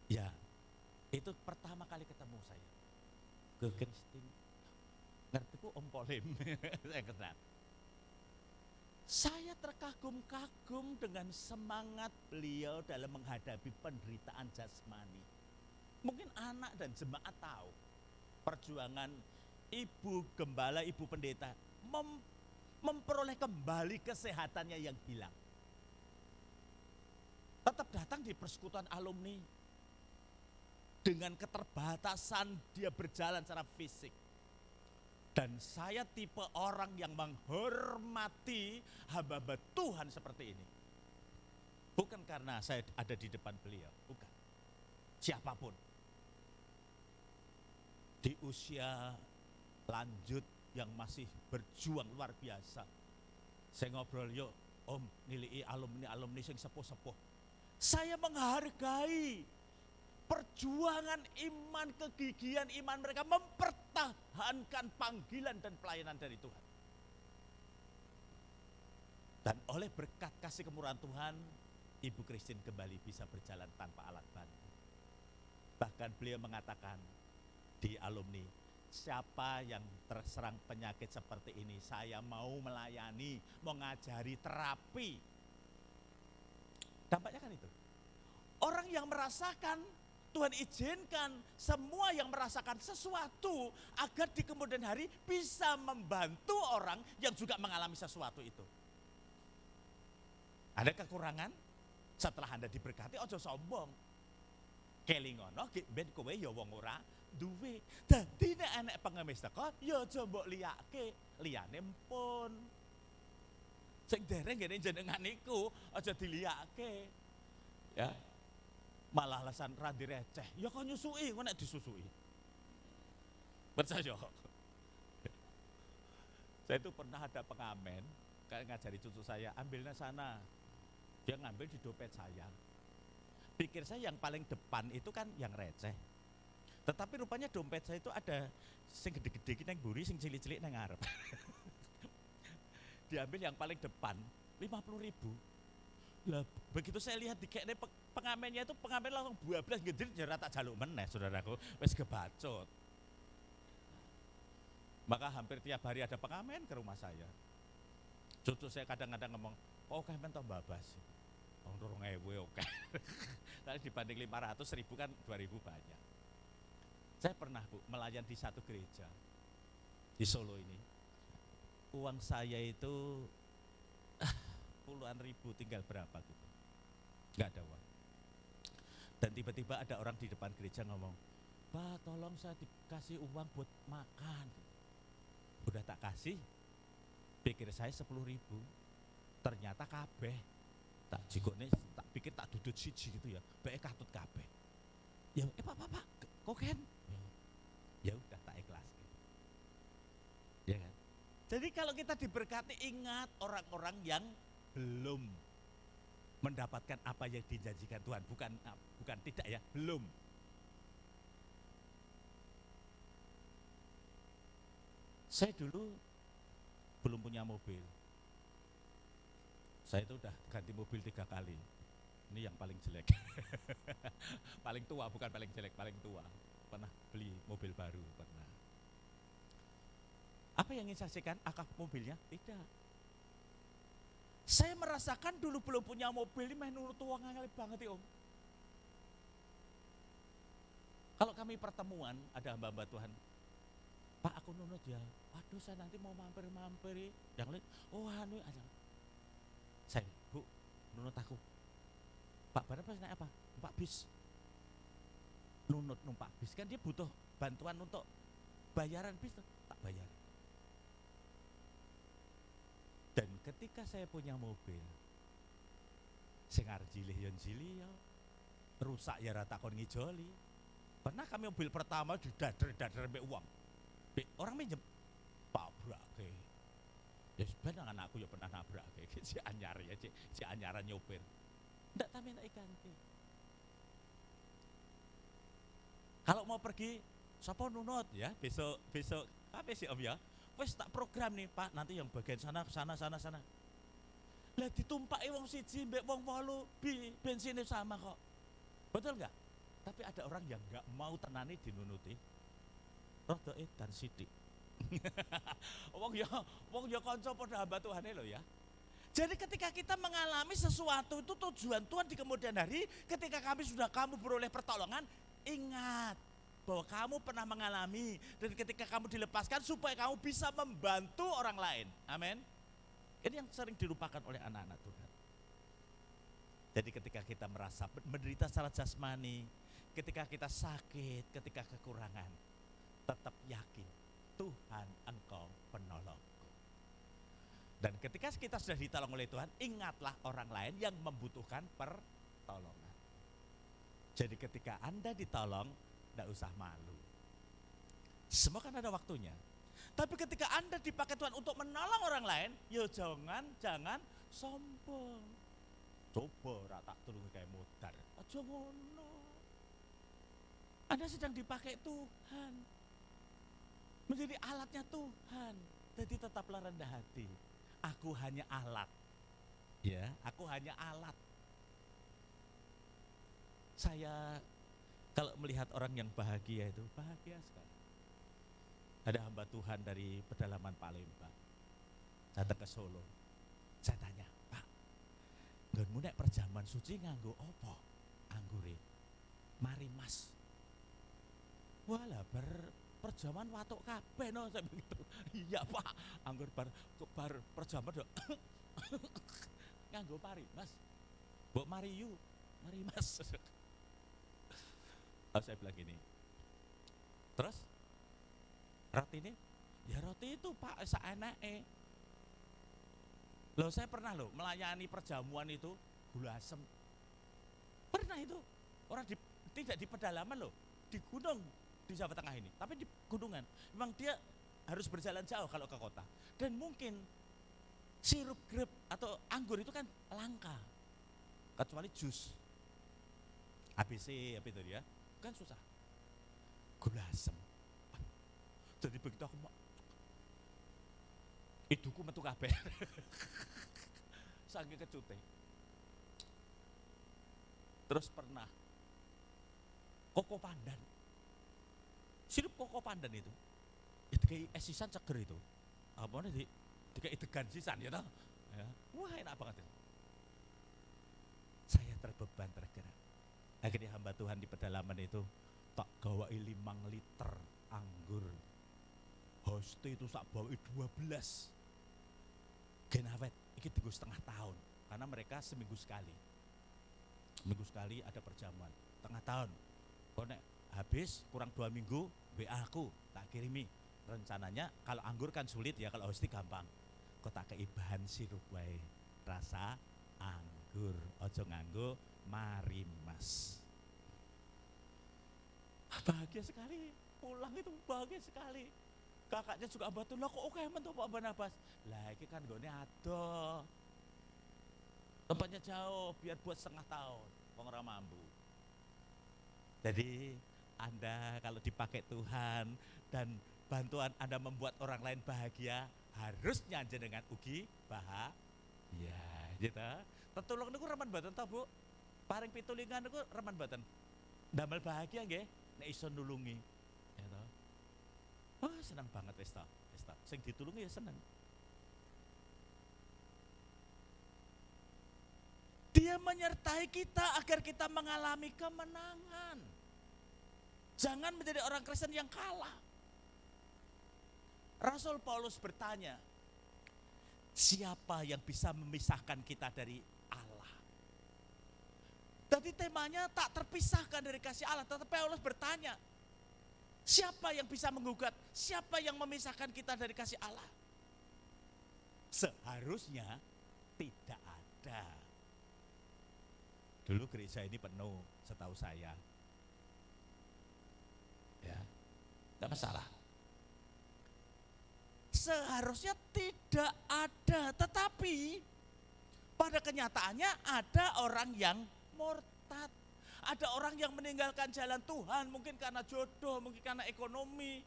Ya, itu pertama kali ketemu saya. Ke Christine. Ngerti ku Om Polim, saya kenal. Saya terkagum-kagum dengan semangat beliau dalam menghadapi penderitaan jasmani. Mungkin anak dan jemaat tahu perjuangan Ibu Gembala, Ibu Pendeta memperoleh kembali kesehatannya yang hilang. Tetap datang di persekutuan alumni. Dengan keterbatasan dia berjalan secara fisik. Dan saya tipe orang yang menghormati hamba-hamba Tuhan seperti ini. Bukan karena saya ada di depan beliau, bukan. Siapapun. Di usia lanjut yang masih berjuang luar biasa. Saya ngobrol, yuk Om, nilai alumni sing sepuh-sepuh. Saya menghargai perjuangan iman, kegigihan iman mereka mempertahankan panggilan dan pelayanan dari Tuhan. Dan oleh berkat kasih kemurahan Tuhan, Ibu Christine kembali bisa berjalan tanpa alat bantu. Bahkan beliau mengatakan di alumni, siapa yang terserang penyakit seperti ini, saya mau melayani, mau ngajari terapi. Dampaknya kan itu. Orang yang merasakan, Tuhan izinkan semua yang merasakan sesuatu agar di kemudian hari bisa membantu orang yang juga mengalami sesuatu itu. Ada kekurangan? Setelah Anda diberkati, ojo sombong. Kelingono, ben kowe ya wong ora duwe. Dadi nek enek pengemis teko ya aja mbok liyake, liyane empun. Sing dereng ngene jenengan niku aja diliyake. Ya. Malah alasan ra direceh, ya kok nyusui, kok nek disusui. Percaya. Saya itu pernah ada pengamen, kayak ngajari cucu saya, ambilnya sana. Dia ngambil di dompet saya. Pikir saya yang paling depan itu kan yang receh. Tetapi rupanya dompet saya itu ada sing gede-gede nang mburi, sing cilik-cilik nang ngarep. Diambil yang paling depan, 50.000. Lah begitu saya lihat di kayaknya pengamennya itu pengamen langsung 12 gede ya tak jaluk meneh saudaraku, wis kebacut. Maka hampir tiap hari ada pengamen ke rumah saya. Cucu saya kadang-kadang ngomong, oh kayak mentok babas. Oh dorong ewe oke. Tapi dibanding 500.000 kan 2.000 banyak. Saya pernah Bu melayan di satu gereja di Solo ini. Uang saya itu puluhan ribu, tinggal berapa gitu. Gak ada uang. Dan tiba-tiba ada orang di depan gereja ngomong, Pak tolong saya dikasih uang buat makan. Udah tak kasih, pikir saya 10.000. Ternyata kabeh. Tak jikone, tak pikir tak dudut siji gitu ya. Baik katut kabeh. Ya pak, kok kan? Ya udah tak ikhlas. Ya kan? Jadi kalau kita diberkati, ingat orang-orang yang belum mendapatkan apa yang dijanjikan Tuhan, bukan tidak ya, belum. Saya dulu belum punya mobil. Saya itu udah ganti mobil 3 kali. Ini yang paling jelek. Paling tua, bukan paling jelek, paling tua. Pernah beli mobil baru, pernah. Apa yang ingin saya saksikan? Akaf mobilnya? Tidak. Saya merasakan dulu belum punya mobil, ini main nurut uang ngalih banget ya Om. Kalau kami pertemuan, ada hamba-hamba Tuhan, Pak aku nunut ya, waduh saya nanti mau mampir-mampir. Yang lain, oh anu aja. Saya, Bu, nunut aku. Pak barang pas naik apa? Numpak bis. Nunut numpak bis, kan dia butuh bantuan untuk bayaran bis, tak bayar. Dan ketika saya punya mobil, sing arep jilih ya jilih ya, rusak ya ra takon ngijoli. Pernah kami mobil pertama didader-dader mbek uang. Orang minjem tabrake. Ya sebenarnya anakku ya pernah nabrake, si anyar ya, si anyaran nyopir. Ndak tak minta ganti. Kalau mau pergi, sapa nunut ya, besok apa sih Om ya? Wes tak program nih Pak, nanti yang bagian sana. Lah ditumpaki wong siji mbek wong 8 bensinnya sama kok. Betul enggak? Tapi ada orang yang enggak mau tenani dinunuti. Rada edan sithik. Wong ya kanca padha hamba Tuhane lho ya. Jadi ketika kita mengalami sesuatu itu tujuan Tuhan di kemudian hari, ketika kamu beroleh pertolongan, ingat bahwa kamu pernah mengalami, dan ketika kamu dilepaskan supaya kamu bisa membantu orang lain. Amin. Ini yang sering dilupakan oleh anak-anak Tuhan. Jadi ketika kita merasa menderita secara jasmani, ketika kita sakit, ketika kekurangan, tetap yakin Tuhan engkau penolongku. Dan ketika kita sudah ditolong oleh Tuhan, ingatlah orang lain yang membutuhkan pertolongan. Jadi ketika Anda ditolong, tidak usah malu. Semua kan ada waktunya. Tapi ketika Anda dipakai Tuhan untuk menolong orang lain, ya jangan sombong. Coba rata tulung kayak modar. Aja ngono. Anda sedang dipakai Tuhan. Menjadi alatnya Tuhan. Jadi tetaplah rendah hati. Aku hanya alat. Ya, aku hanya alat. Saya kalau melihat orang yang bahagia itu bahagia sekali. Ada hamba Tuhan dari pedalaman Palembang datang ke Solo. Saya tanya, Pak, nggonmu nek perjamuan suci nganggo apa? Anggure. Mari Mas. Walah perjamuan watuk kabeh no, saya begitu. Iya Pak, anggur bar perjamuan dok. Nganggo pari Mas. Mbok mari Mas. Oh, saya bilang gini, Terus roti ini, ya roti itu Pak seenake. Loh saya pernah loh melayani perjamuan itu gula asem. Pernah itu. Orang tidak di pedalaman loh, di gunung di Jawa Tengah ini, tapi di gunungan. Memang dia harus berjalan jauh kalau ke kota. Dan mungkin sirup grape atau anggur itu kan langka. Kecuali jus. ABC apa itu ya? Kan susah. Gula asem. Jadi begitu aku mau iduku metu kabeh. Saking kecute. Terus pernah koko pandan. Sirup koko pandan itu. Ya dikai es sisan seger itu. Apa nih dikai degan sisan ya toh. Ya. Wah enak banget itu. Saya terbeban tergerak. Akhirnya hamba Tuhan di pedalaman itu tak gawai 5 liter anggur. Hoste itu sak bawai 12. Gen awet iki dienggo setengah tahun karena mereka seminggu sekali. Seminggu sekali ada perjamuan, tengah tahun. Kok nek habis kurang 2 minggu WA aku tak kirimi. Rencananya kalau anggur kan sulit ya, kalau hosti gampang. Kok tak kei bahan sirup wae. Rasa anggur, ojo nganggo marimas. Bahagia sekali, pulang itu bahagia sekali. Kakaknya juga batu, lah kok oke men tuh Pak Barnabas. Lah iki kan gone ado. Tempatnya jauh, biar buat setengah tahun, wong ora mampu. Jadi Anda kalau dipakai Tuhan dan bantuan Anda membuat orang lain bahagia, harusnya jenengan ugi bahagia, gitu. Tetulung niku remen mboten to, Bu? Paring pitulingan niku remen mboten? Damel bahagia nggih nek iso nulungi. Ya toh. Oh, senang banget wis ta. Sing ditulungi ya seneng. Dia menyertai kita agar kita mengalami kemenangan. Jangan menjadi orang Kristen yang kalah. Rasul Paulus bertanya, siapa yang bisa memisahkan kita dari Allah? Jadi temanya tak terpisahkan dari kasih Allah. Tetapi Paulus bertanya, siapa yang bisa menggugat? Siapa yang memisahkan kita dari kasih Allah? Seharusnya tidak ada. Dulu gereja ini penuh, setahu saya. Ya, tidak masalah. Seharusnya tidak ada, tetapi pada kenyataannya ada orang yang murtad. Ada orang yang meninggalkan jalan Tuhan, mungkin karena jodoh, mungkin karena ekonomi.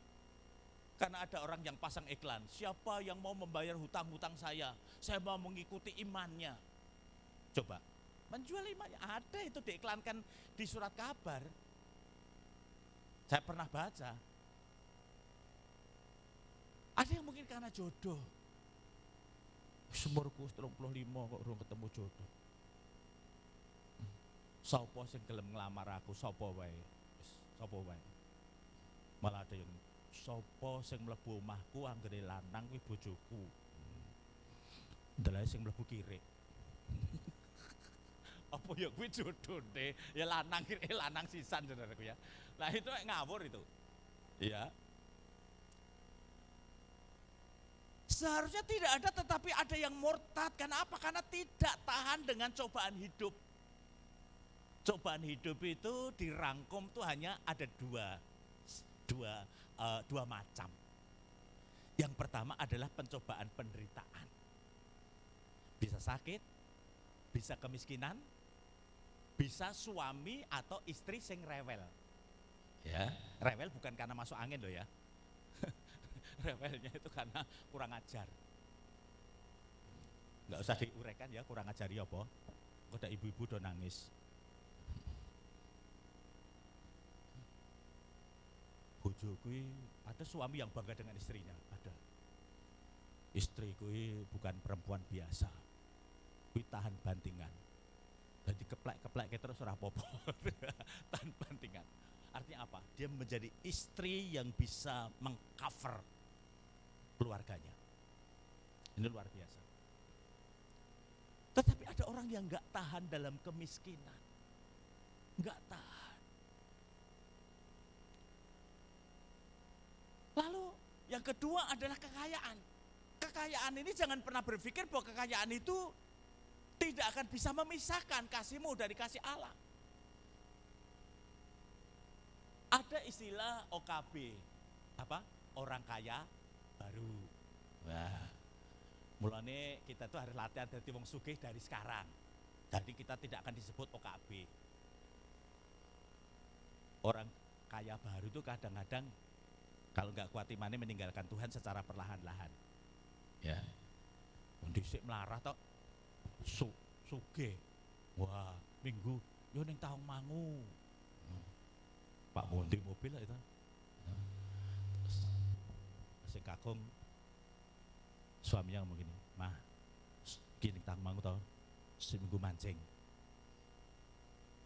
Karena ada orang yang pasang iklan, siapa yang mau membayar hutang-hutang saya mau mengikuti imannya. Coba, menjual imannya, ada itu diiklankan di surat kabar. Saya pernah baca. Ada yang mungkin karena jodoh. Umurku 35 kok belum ketemu jodoh. Sopo sing gelem nglamar aku, sopo wae. Sopo wae. Malah ada yang sopo sing mlebu omahku anggere lanang kuwi bojoku. Ndelok sing mlebu kiri. Apa ya kuwi jodone? Ya lanang kiri, lanang sisan saudaraku ya. Nah itu ngawur itu. Ya. Seharusnya tidak ada, tetapi ada yang murtad. Kenapa? Karena tidak tahan dengan cobaan hidup. Cobaan hidup itu dirangkum tuh hanya ada dua macam. Yang pertama adalah pencobaan penderitaan. Bisa sakit, bisa kemiskinan, bisa suami atau istri sing rewel. Ya, rewel bukan karena masuk angin loh ya. Rewelnya itu karena kurang ajar. Nggak usah diuraikan ya, kurang ajari apa. Kok ada ibu-ibu do nangis. Bojo kuwi ada suami yang bangga dengan istrinya, ada. Istri kuwi bukan perempuan biasa. Kuwi tahan bantingan. Jadi keplek-keplek terus ora apa-apa. Tahan bantingan. Artinya apa? Dia menjadi istri yang bisa mengcover keluarganya. Ini luar biasa. Tetapi ada orang yang enggak tahan dalam kemiskinan. Enggak tahan. Yang kedua adalah kekayaan. Kekayaan ini jangan pernah berpikir bahwa kekayaan itu tidak akan bisa memisahkan kasihmu dari kasih Allah. Ada istilah OKB, apa? Orang kaya baru. Wah, mulane kita tuh harus latihan dari wong sugih dari sekarang. Jadi kita tidak akan disebut OKB. Orang kaya baru itu kadang-kadang kalau nggak kuat imannya meninggalkan Tuhan secara perlahan-lahan. Ya, dhisik melarat tok sugih. Wah, minggu yo ning taung mangu. Pak Monti mobil lah itu. Terus si kakung suaminya ngomong gini, mah gini taung mangu tau, seminggu mancing.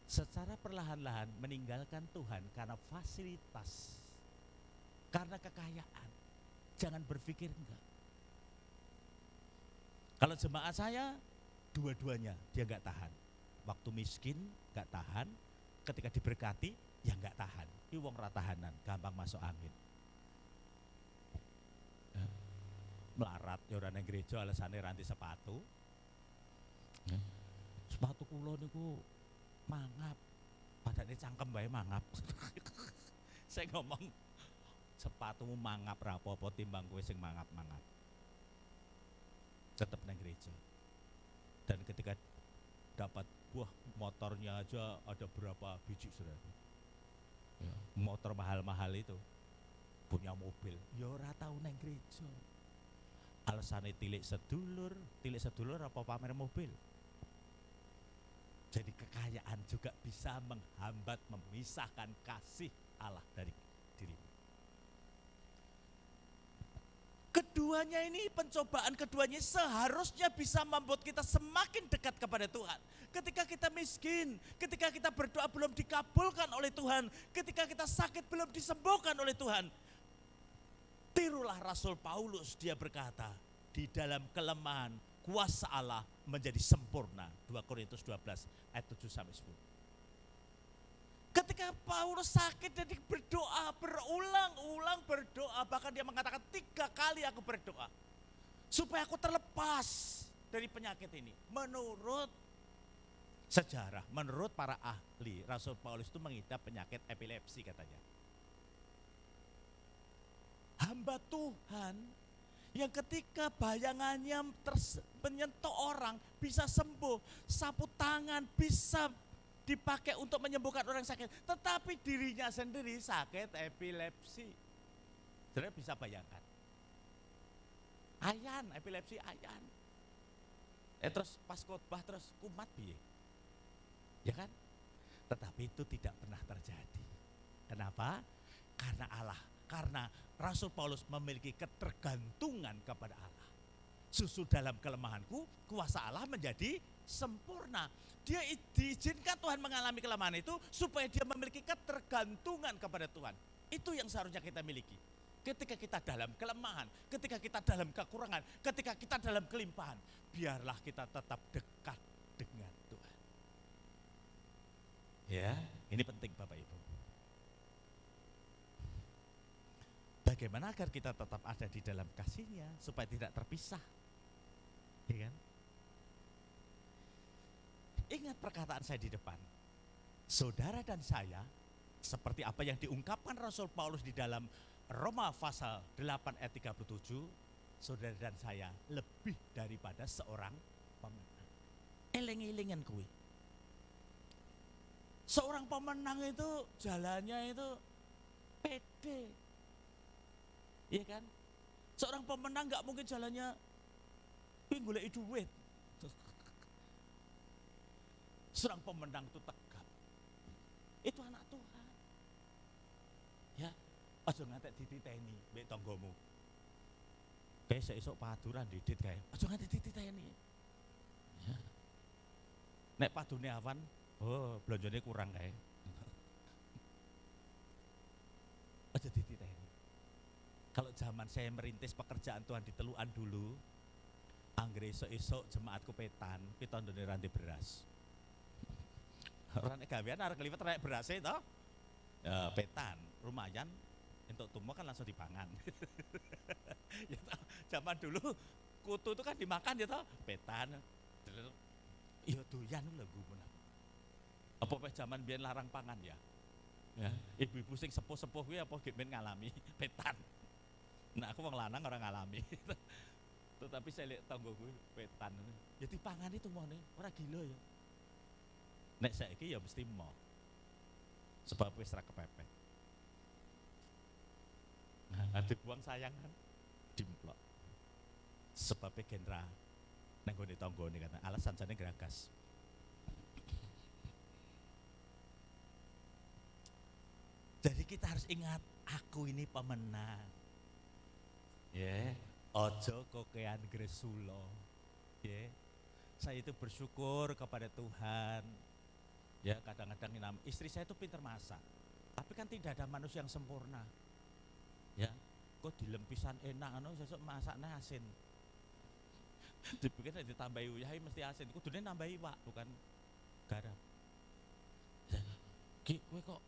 Secara perlahan-lahan meninggalkan Tuhan karena fasilitas, karena kekayaan. Jangan berpikir enggak. Kalau jemaat saya, dua-duanya dia enggak tahan. Waktu miskin enggak tahan, ketika diberkati ya enggak tahan. Ini wong ratahanan, gampang masuk angin. Melarat ya ora nang gereja alasane ranti sepatu. Sepatu kula niku mangap, padahal cangkem bae mangap. Saya ngomong sepatumu mangap ra apa-apa timbang kowe sing mangap-mangap. Tetap nang gereja. Dan ketika dapat buah motornya aja ada berapa biji saudara. Ya, motor mahal-mahal itu punya mobil, ya ora tau nang gereja. Alasane tilik sedulur apa pamer mobil. Jadi kekayaan juga bisa menghambat, memisahkan kasih Allah dari dirimu. Keduanya ini, pencobaan keduanya seharusnya bisa membuat kita semakin dekat kepada Tuhan. Ketika kita miskin, ketika kita berdoa belum dikabulkan oleh Tuhan, ketika kita sakit belum disembuhkan oleh Tuhan. Tirulah Rasul Paulus, dia berkata, di dalam kelemahan kuasa Allah menjadi sempurna. 2 Korintus 12 ayat 7-10. Ketika Paulus sakit dan berdoa, berulang-ulang berdoa, bahkan dia mengatakan 3 kali aku berdoa supaya aku terlepas dari penyakit ini. Menurut sejarah, menurut para ahli, Rasul Paulus itu mengidap penyakit epilepsi katanya. Hamba Tuhan yang ketika bayangannya menyentuh orang bisa sembuh, sapu tangan bisa dipakai untuk menyembuhkan orang sakit, tetapi dirinya sendiri sakit epilepsi. Saudara bisa bayangkan, ayan, epilepsi ayan. Terus pas khotbah terus kumat piye, ya kan? Tetapi itu tidak pernah terjadi. Kenapa? Karena Allah. Karena Rasul Paulus memiliki ketergantungan kepada Allah. Justru dalam kelemahanku, kuasa Allah menjadi sempurna. Dia diizinkan Tuhan mengalami kelemahan itu supaya dia memiliki ketergantungan kepada Tuhan. Itu yang seharusnya kita miliki. Ketika kita dalam kelemahan, ketika kita dalam kekurangan, ketika kita dalam kelimpahan, biarlah kita tetap dekat dengan Tuhan. Ya, ini penting Bapak Ibu. Bagaimana agar kita tetap ada di dalam kasih-Nya supaya tidak terpisah, ya kan? Ingat perkataan saya di depan, saudara dan saya, seperti apa yang diungkapkan Rasul Paulus di dalam Roma pasal 8 ayat 37, saudara dan saya lebih daripada seorang pemenang. Eling-elingan kuwi. Seorang pemenang itu jalannya itu pede. Iya kan? Seorang pemenang gak mungkin jalannya golek duit. Seorang pemenang itu tegap. Itu anak Tuhan. Ya, aja ngantek dititeni mbek tanggamu. Kayak esuk paduran didit kae. Aja ngantek dititeni. Ya. Nek padune awan, oh blonjone kurang kae. Aja dititeni. Kalau zaman saya merintis pekerjaan Tuhan di Teluan dulu, anggere esuk-esuk jemaatku petan, pitondone ranti beras. Ora nek gawean arek liwet rek beras to. Ya, petan, lumayan entuk tumo kan langsung dipangan. Ya toh, zaman dulu kutu itu kan dimakan ya toh, petan. Ya doyan lho gumun. Apa pe zaman biyen larang pangan ya? Ya, ibu-ibu sing sepuh-sepuh kuwi apa gemen ngalami petan. Nah, aku wong lanang ora ngalami. Tetapi saya lihat tanggoku petan. Ya dipangan itu mone, ora gila ya. Nek saiki ya mesti mau. Sebab wis ra kepepet. Nah, dibuang sayang kan dimplok. Sebabnya genera nang gone tanggane kata alasan jane geragas. Jadi kita harus ingat, aku ini pemenang. Ya, ojo kokean gresulo. Ya, saya itu bersyukur kepada Tuhan. Ya, kadang-kadang istri saya itu pintar masak. Tapi kan tidak ada manusia yang sempurna. Ya, kok dilempisan enak, sesuk masaknya asin. Dibikin ditambahi uyah mesti asin. Kudune nambahi wak, bukan garam. Ki, kowe kok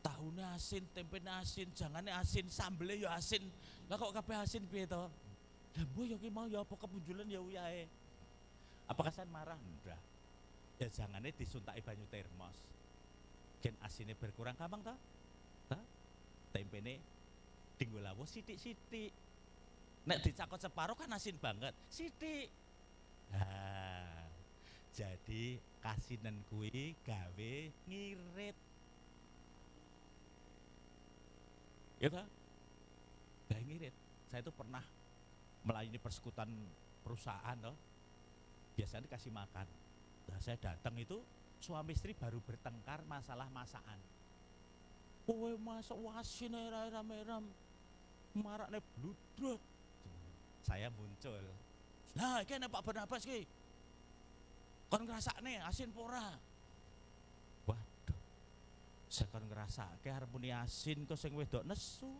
tahunnya asin, tempenya asin, jangannya asin, sambelnya ya asin. Lah kok kabeh asin piye to? Lah mbok ya ki mau ya apa kepunjulan ya uyahe. Apakah saya marah? Enggak. Ya jangannya disuntaki banyu termos. Gen asinnya berkurang gampang toh? Toh? Tempene dinggo lawuh sithik-sithik. Nek dicakot separuh kan asin banget, sithik. Nah, jadi kasinan kuwi gawe ngirit. Ya kan? Gak ngirit. Saya itu pernah melayani persekutuan perusahaan loh. Biasanya dikasih makan. Nah, saya datang itu suami istri baru bertengkar masalah masakan. Kowe masak wasin ram-ram. Marakne bludruk. Saya muncul. Nah, iki Pak Barnabas ki. Kon ngrasakne asin pora. Waduh. Saya kon ngrasake arep muni asin kok sing wedok nesu.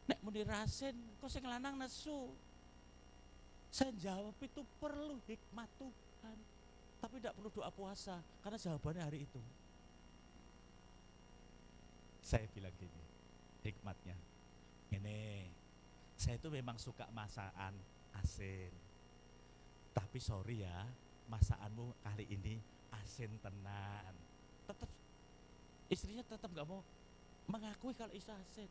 Nek muni rasin kok sing lanang nesu. Saya jawab itu perlu hikmat Tuhan. Tapi tidak perlu doa puasa karena jawabannya hari itu. Saya bilang gini, hikmatnya. Ini, saya itu memang suka masakan asin. Tapi sorry ya, masakanmu kali ini asin tenan. Tetap istrinya tetap nggak mau mengakui kalau itu asin.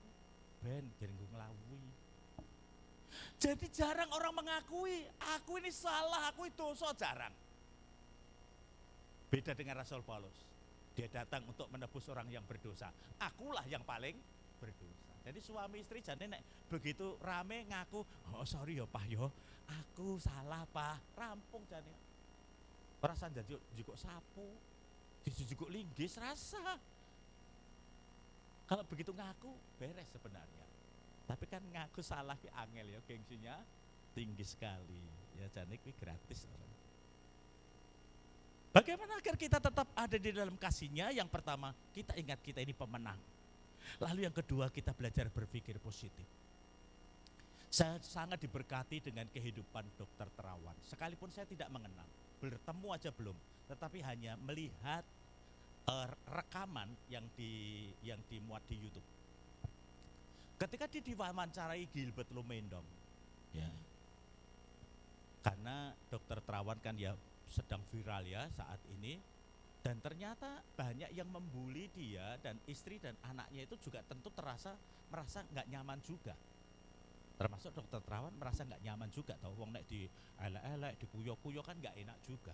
Ben, jadi gue ngelawi. Jadi jarang orang mengakui, aku ini salah, aku itu dosa, jarang. Beda dengan Rasul Paulus. Dia datang untuk menebus orang yang berdosa. Akulah yang paling berdosa. Jadi suami istri jadi nek begitu rame ngaku, oh sorry ya Pak yo, aku salah Pak, rampung jadi. Perasaan jadi juga sapu, juga linggis rasa. Kalau begitu ngaku beres sebenarnya. Tapi kan ngaku salah ki angel ya, gengsinya tinggi sekali. Ya jadi ki gratis orang. Bagaimana agar kita tetap ada di dalam kasihnya? Yang pertama, kita ingat kita ini pemenang. Lalu yang kedua, kita belajar berpikir positif. Saya sangat diberkati dengan kehidupan Dr. Terawan. Sekalipun saya tidak mengenal, bertemu aja belum, tetapi hanya melihat rekaman yang dimuat di YouTube. Ketika dia diwawancarai Gilbert Lumendong, ya, karena Dr. Terawan kan ya sedang viral ya saat ini. Dan ternyata banyak yang membuli dia dan istri dan anaknya itu juga tentu merasa nggak nyaman juga. Termasuk Dokter Terawan merasa nggak nyaman juga, tahu wong nek di elek-elek, dikuyo-kuyo kan nggak enak juga.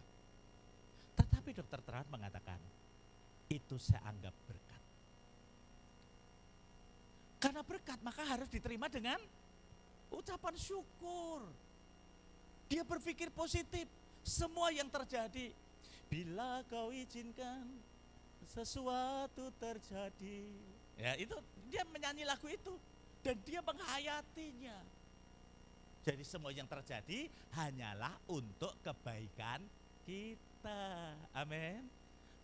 Tetapi Dokter Terawan mengatakan, itu saya anggap berkat. Karena berkat maka harus diterima dengan ucapan syukur. Dia berpikir positif, semua yang terjadi. Bila kau izinkan sesuatu terjadi. Ya itu dia menyanyi lagu itu dan dia menghayatinya. Jadi semua yang terjadi hanyalah untuk kebaikan kita. Amin.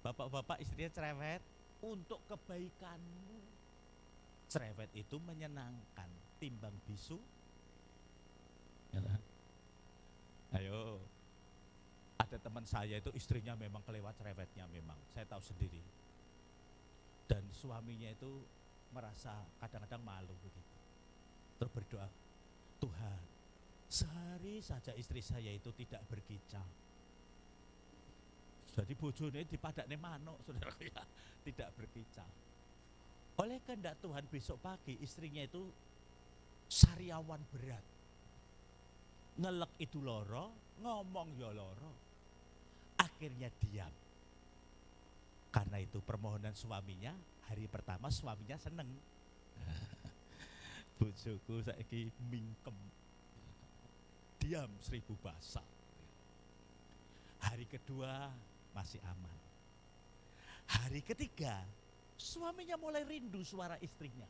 Bapak-bapak istrinya cerewet untuk kebaikanmu. Cerewet itu menyenangkan timbang bisu. Ayo. Ada teman saya itu istrinya memang kelewat cerewetnya memang, saya tahu sendiri. Dan suaminya itu merasa kadang-kadang malu begitu. Terus berdoa, Tuhan, sehari saja istri saya itu tidak berkicau. Jadi bojone dipadakne manuk, saudara ya, tidak berkicau. Oleh kehendak Tuhan besok pagi istrinya itu sariawan berat. Ngelek itu loro, ngomong ya loro. Akhirnya diam. Karena itu permohonan suaminya, hari pertama suaminya seneng. Bojoku saiki mingkem. Diam 1000 bahasa. Hari kedua masih aman. Hari ketiga suaminya mulai rindu suara istrinya.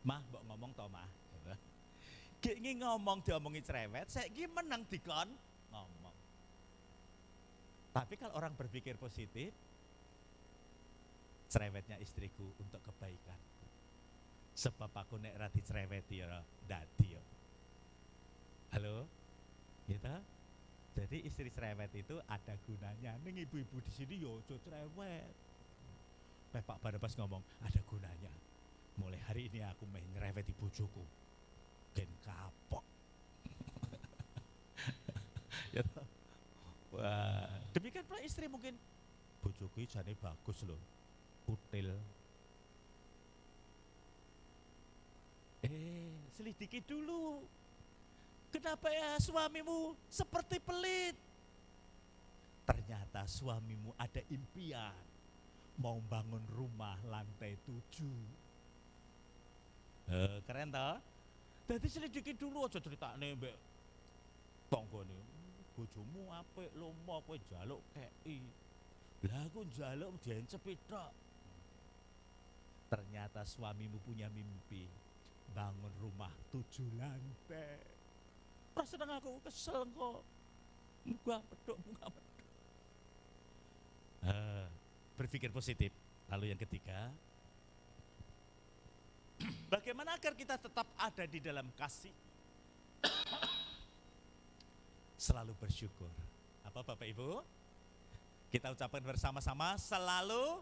Mah, mbok ngomong toh mah. Gini ngomong diomongi cerewet, saiki menang dikon ngomong. Tapi kalau orang berpikir positif, cerewetnya istriku untuk kebaikan. Sebab aku nek ra dicereweti ya dadi ya. Halo? Gitu? Jadi istri cerewet itu ada gunanya. Ning ibu-ibu di sini yo aja cerewet. Pak Barnabas ngomong, ada gunanya. Mulai hari ini aku main nyereweti bojoku. Gen kapok. Ya toh? Wah, demikian pula istri mungkin, bojoku jane bagus loh. Util. Selidiki dulu. Kenapa ya suamimu seperti pelit? Ternyata suamimu ada impian mau bangun rumah lantai 7. Keren toh? Jadi selidiki dulu aja ceritane mbek tanggane. Bojomu apik lomo kowe njaluk kei. Lah aku njaluk diencep tok. Ternyata suamimu punya mimpi bangun rumah 7 lantai. Rasanya aku kesel kok. Muka medok. Berpikir positif. Lalu yang ketiga, bagaimana agar kita tetap ada di dalam kasih? Selalu bersyukur. Apa Bapak Ibu? Kita ucapkan bersama-sama, selalu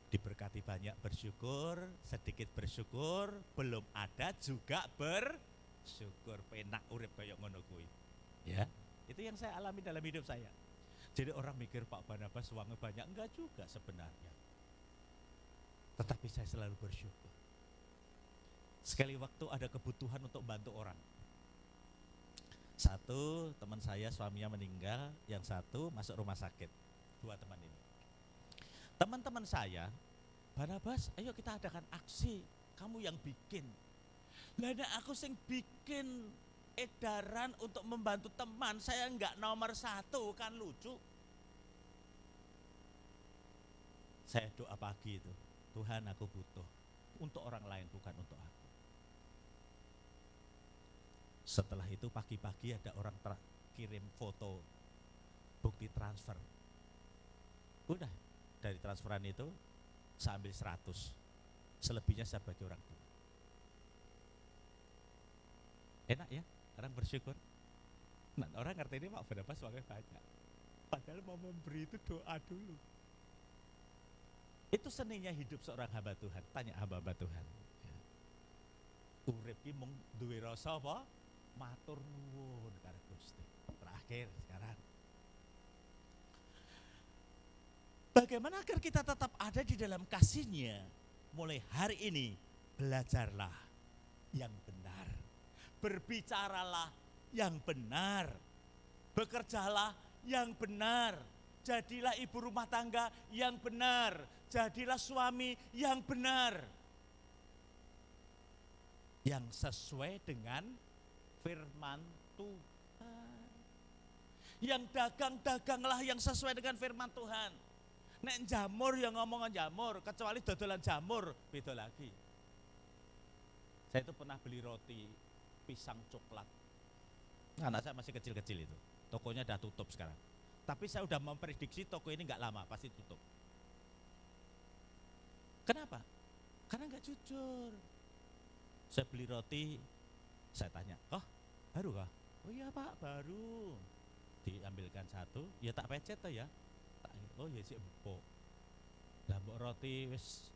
diberkati banyak bersyukur, sedikit bersyukur, belum ada juga bersyukur. Penak urip kaya ngono kuwi. Ya, itu yang saya alami dalam hidup saya. Jadi orang mikir Pak Barnabas uangnya banyak, enggak juga sebenarnya. Tetapi saya selalu bersyukur. Sekali waktu ada kebutuhan untuk bantu orang. Satu teman saya suaminya meninggal, yang satu masuk rumah sakit. 2 teman ini. Teman-teman saya, Barnabas, ayo kita adakan aksi, kamu yang bikin. Lah nek aku sing bikin edaran untuk membantu teman, saya enggak nomor 1, kan lucu. Saya doa pagi itu, Tuhan aku butuh untuk orang lain bukan untuk aku. Setelah itu pagi-pagi ada orang kirim foto bukti transfer. Udah dari transferan itu saya ambil 100, selebihnya saya bagi orang tua. Enak ya, orang bersyukur. Nah, orang ngerti ini Pak Barnabas uangnya banyak. Padahal mau memberi itu doa dulu. Itu seninya hidup seorang hamba Tuhan. Tanya hamba Tuhan. Ya. Urip ki mung duwe rasa apa? Matur nuwun karo Gusti. Terakhir sekarang. Bagaimana agar kita tetap ada di dalam kasih-Nya? Mulai hari ini belajarlah yang benar. Berbicaralah yang benar. Bekerjalah yang benar. Jadilah ibu rumah tangga yang benar. Jadilah suami yang benar. Yang sesuai dengan firman Tuhan. Yang dagang-daganglah yang sesuai dengan firman Tuhan. Nek jamur yang ngomong jamur, kecuali dodolan jamur, beda lagi. Saya itu pernah beli roti pisang coklat. Anak saya masih kecil-kecil itu. Tokonya udah tutup sekarang. Tapi saya udah memprediksi toko ini nggak lama pasti tutup. Kenapa? Karena nggak jujur. Saya beli roti, saya tanya, oh baru kah? Oh iya Pak, baru. diambilkan satu, ya tak pecet toh ya. Oh ya sik empuk. Lah mbok roti wis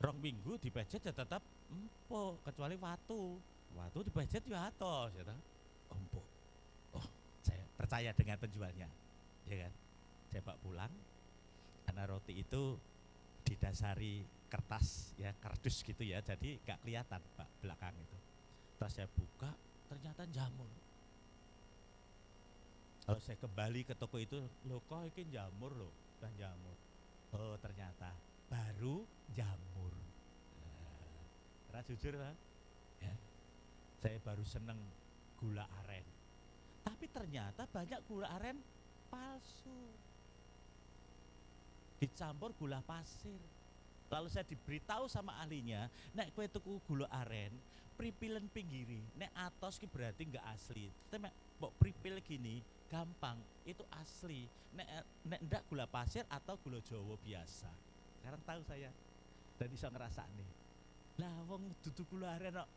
2 minggu dipecet ya tetap empuk, kecuali watu. Watu dipecet ya atos ya toh. Empuk. Oh, saya percaya dengan penjualnya. Ya kan? Saya bawa pulang. Karena roti itu didasari kertas ya, kardus gitu ya. Jadi enggak kelihatan Pak belakang itu. Terus saya buka, ternyata jamur. Kalau saya kembali ke toko itu, loh kok ini jamur loh, dan jamur. Oh ternyata baru jamur. Karena jujur lah, ya, saya baru seneng gula aren. Tapi ternyata banyak gula aren palsu. Dicampur gula pasir. Lalu saya diberitahu sama ahlinya, nek kowe tuku gula aren, pripilen pinggiri, nek atos ki berarti enggak asli. Tapi mbok pripil gini gampang, itu asli. Nek ndak gula pasir atau gula Jawa biasa. Sekarang tahu saya dan bisa ngerasani. Lah wong dudu gula aren kok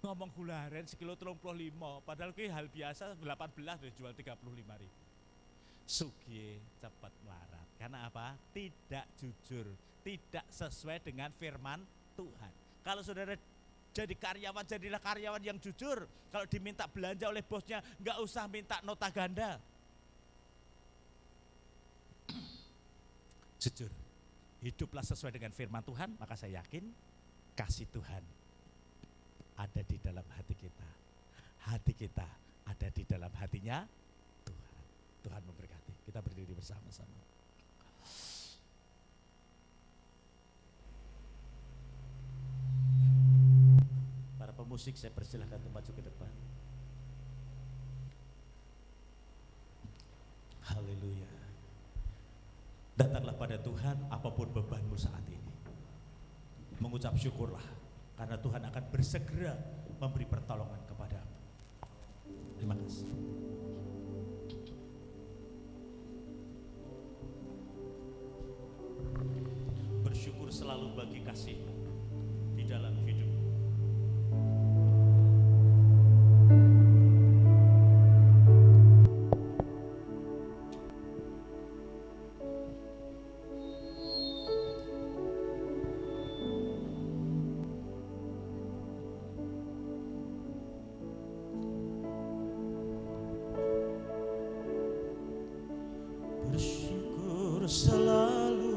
ngomong gula aren sekilo 35, padahal ki hal biasa 18 dijual 35.000. Sugih cepat melarat. Karena apa? Tidak jujur, tidak sesuai dengan firman Tuhan. Kalau saudara jadi karyawan, jadilah karyawan yang jujur. Kalau diminta belanja oleh bosnya, nggak usah minta nota ganda. Jujur, hiduplah sesuai dengan firman Tuhan, maka saya yakin kasih Tuhan ada di dalam hati kita. Hati kita ada di dalam hatinya Tuhan. Tuhan memberkati. Kita berdiri bersama-sama. Para pemusik saya persilahkan untuk maju ke depan. Haleluya. Datanglah pada Tuhan apapun bebanmu saat ini. Mengucap syukurlah karena Tuhan akan bersegera memberi pertolongan kepadamu. Terima kasih. Bersyukur selalu bagi kasih di dalam hidup. Bersyukur selalu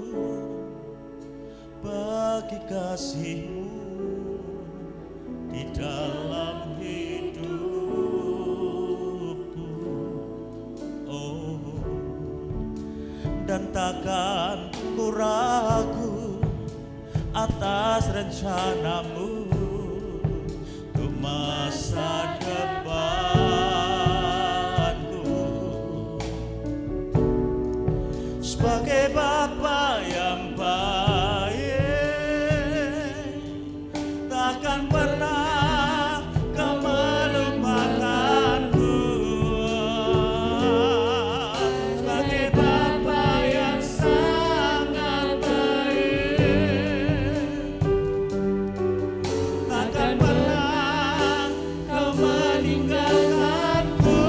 bagi kasih-Mu di dalam hidupku. Oh, dan takkan ku ragu atas rencana-Mu untuk masa depanku. Sebagai Bapa yang baik, takkan pernah Kau melupakanku. Sebagai Bapa yang sangat baik, takkan pernah Kau meninggalkanku.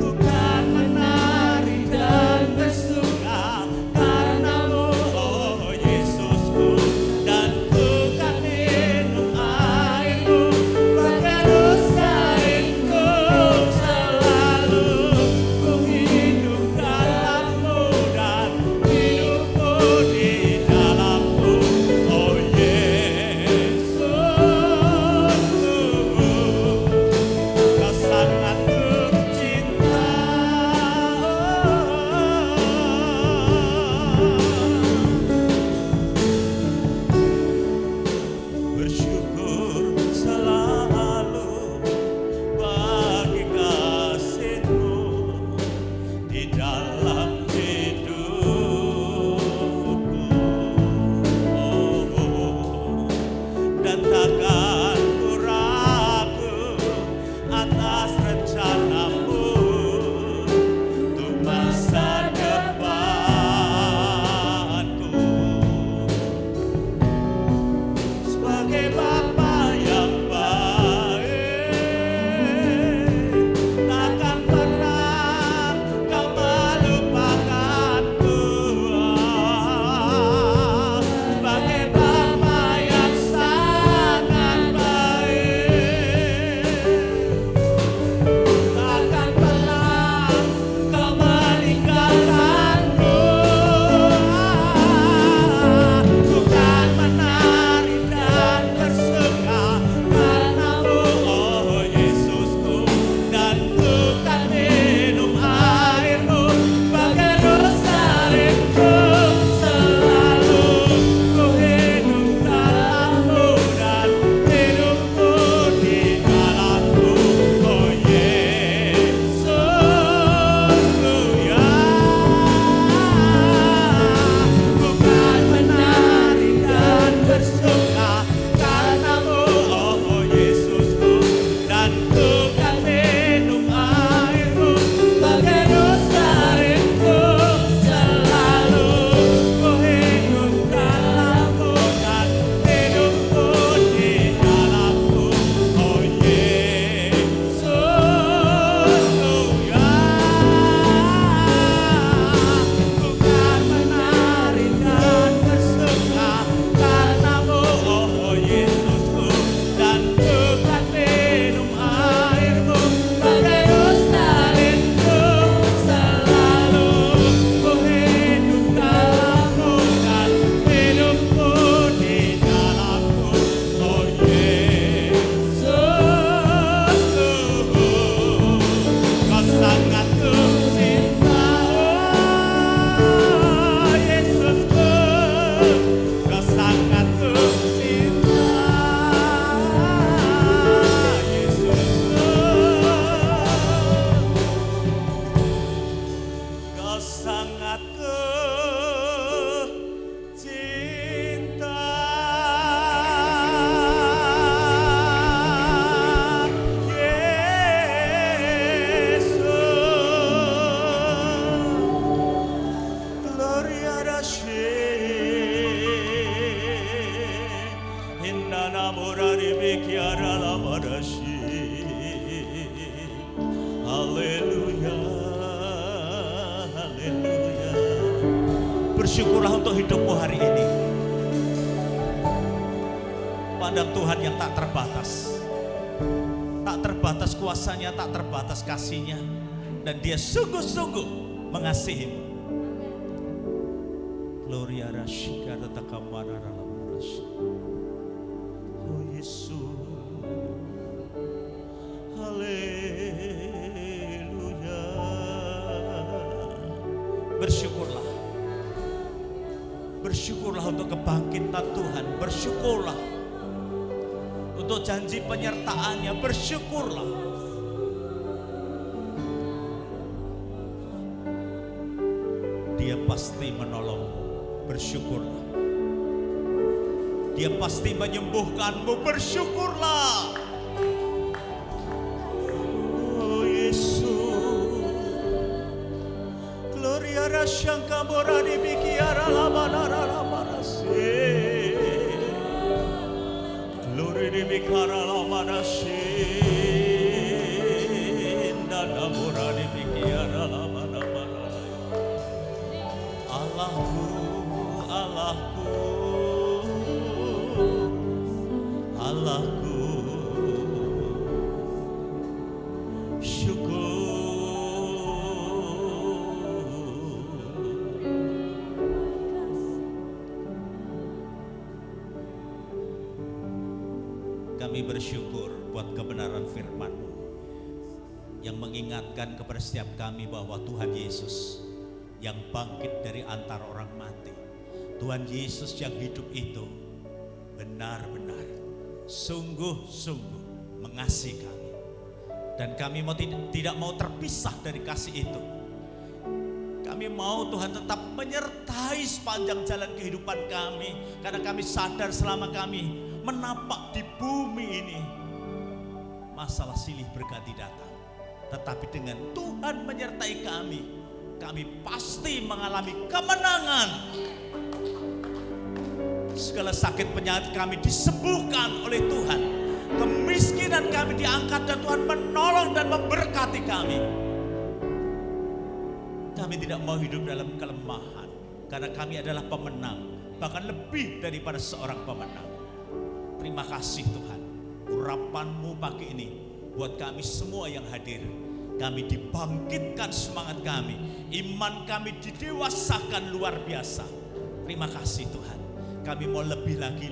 Ku kan menari dan bersuka karena-Mu, oh Yesusku, dan morari bikiara la marashi. Haleluya, haleluya. Bersyukurlah untuk hidupmu hari ini. Pandang Tuhan yang tak terbatas. Tak terbatas kuasanya, tak terbatas kasihnya. Dan dia sungguh-sungguh mengasihimu. Gloria Rashika Tatakamara Rashi. Oh Yesus. Haleluya. Bersyukurlah. Bersyukurlah untuk kebangkitan Tuhan. Bersyukurlah untuk janji penyertaannya. Bersyukurlah. Dia pasti menolongmu. Bersyukurlah. Dia pasti menyembuhkanmu. Bersyukurlah. Oh Yesus. Gloria Rashangka Morani Bikiara Labanara Labanase. Gloria di Bikara Labanase. Nana Morani Bikiara Labanara. Allahku, Allahku, Allahku, syukur. Kami bersyukur buat kebenaran firman-Mu yang mengingatkan kepada setiap kami bahwa Tuhan Yesus yang bangkit dari antara orang mati, Tuhan Yesus yang hidup itu benar-benar sungguh-sungguh mengasihi kami, dan kami tidak mau terpisah dari kasih itu. Kami mau Tuhan tetap menyertai sepanjang jalan kehidupan kami, karena kami sadar selama kami menapak di bumi ini masalah silih berganti datang, tetapi dengan Tuhan menyertai kami, kami pasti mengalami kemenangan. Segala sakit penyakit kami disembuhkan oleh Tuhan. Kemiskinan kami diangkat dan Tuhan menolong dan memberkati kami. Kami tidak mau hidup dalam kelemahan, karena kami adalah pemenang, bahkan lebih daripada seorang pemenang. Terima kasih Tuhan. Urapan-Mu pagi ini buat kami semua yang hadir. Kami dibangkitkan semangat kami, iman kami didewasakan luar biasa. Terima kasih Tuhan. Kami mau lebih lagi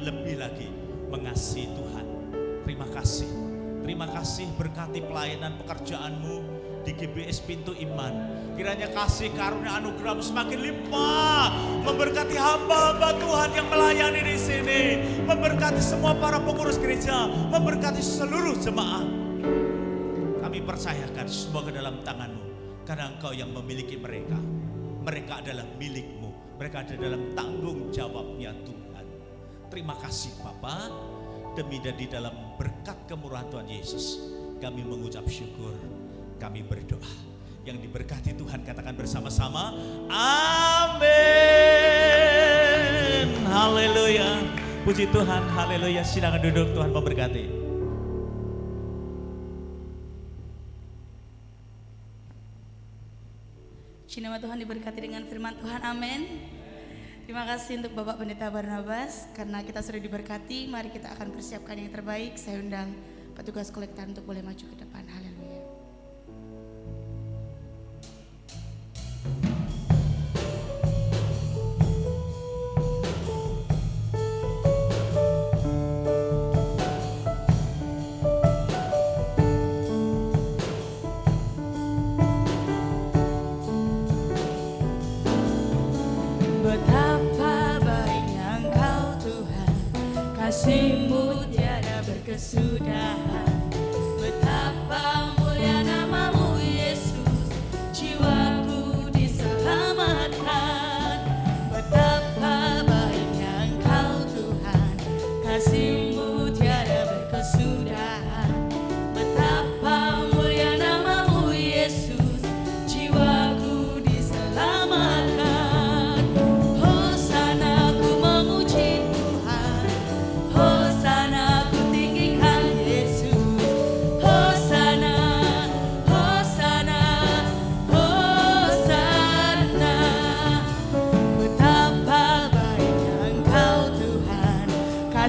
mengasihi Tuhan. Terima kasih berkati pelayanan pekerjaan-Mu di GBS Pintu Iman. Kiranya kasih karunia anugerah-Mu semakin limpah memberkati hamba-hamba Tuhan yang melayani di sini, memberkati semua para pengurus gereja, memberkati seluruh jemaat. Kami percayakan semua ke dalam tangan-Mu, karena Engkau yang memiliki mereka. Mereka adalah milik-Mu, mereka ada dalam tanggung jawabnya Tuhan. Terima kasih Bapa, demi dan di dalam berkat kemurahan Tuhan Yesus kami mengucap syukur, kami berdoa. Yang diberkati Tuhan katakan bersama-sama, amin. Haleluya, puji Tuhan, haleluya. Silakan duduk, Tuhan memberkati. Nama Tuhan diberkati dengan firman Tuhan, amin. Terima kasih untuk Bapak Pendeta Barnabas, karena kita sudah diberkati. Mari kita akan persiapkan yang terbaik. Saya undang petugas kolektor untuk boleh maju ke depan. Haleluya. Betapa baiknya Engkau Tuhan, kasih-Mu tiada berkesudahan. Betapa mulia nama-Mu Yesus, jiwaku diselamatkan. Betapa baiknya Engkau Tuhan, kasih-Mu tiada berkesudahan. Betapa mulia nama-Mu Yesus, jiwaku diselamatkan. Hosana ku memuji Tuhan, Hosana ku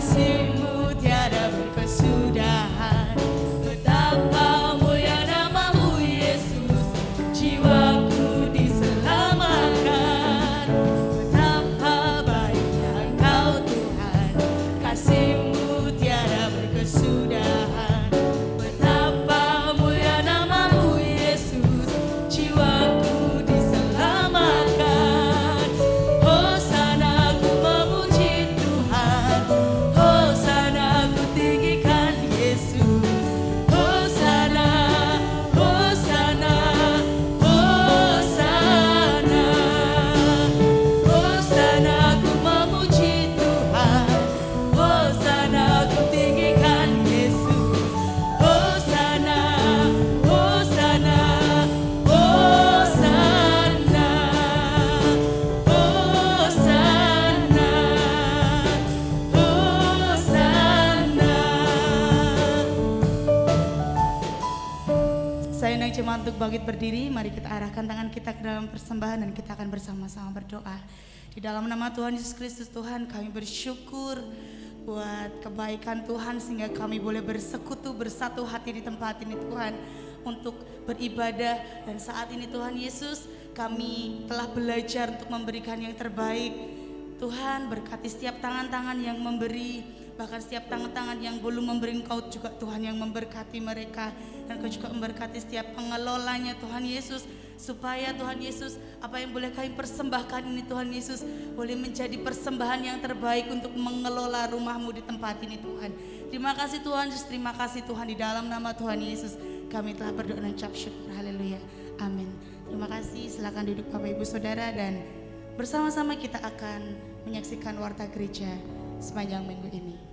kasih-Mu tiada berkesudahan. Betapa mulia nama-Mu Yesus, jiwaku diselamatkan. Betapa baiknya Engkau Tuhan, kasih-Mu tiada berkesudahan. Betapa mulia nama-Mu Yesus, jiwaku diselamatkan. Hosana ku memuji Tuhan, Hosana ku tinggikan Yesus. Hosana, Hosana, Hosana. Hosana ku memuji Tuhan, Hosana ku tinggikan Yesus. Hosana, Hosana, Hosana, Hosana, Hosana. Saya undang jemaat untuk bangkit berdiri. Mari kita arahkan tangan kita ke dalam persembahan dan kita akan bersama-sama berdoa. Di dalam nama Tuhan Yesus Kristus, Tuhan, kami bersyukur buat kebaikan Tuhan sehingga kami boleh bersekutu bersatu hati di tempat ini Tuhan untuk beribadah. Dan saat ini Tuhan Yesus, kami telah belajar untuk memberikan yang terbaik. Tuhan, berkati setiap tangan-tangan yang memberi, bahkan setiap tangan-tangan yang belum memberi, Engkau juga Tuhan yang memberkati mereka. Dan Engkau juga memberkati setiap pengelolanya Tuhan Yesus, supaya Tuhan Yesus, apa yang boleh kami persembahkan ini Tuhan Yesus, boleh menjadi persembahan yang terbaik untuk mengelola rumah-Mu di tempat ini Tuhan. Terima kasih Tuhan Yesus, terima kasih Tuhan, di dalam nama Tuhan Yesus kami telah berdoa dan ucap syukur. Haleluya, amin. Terima kasih, silakan duduk Bapak Ibu Saudara, dan bersama-sama kita akan menyaksikan warta gereja sepanjang minggu ini.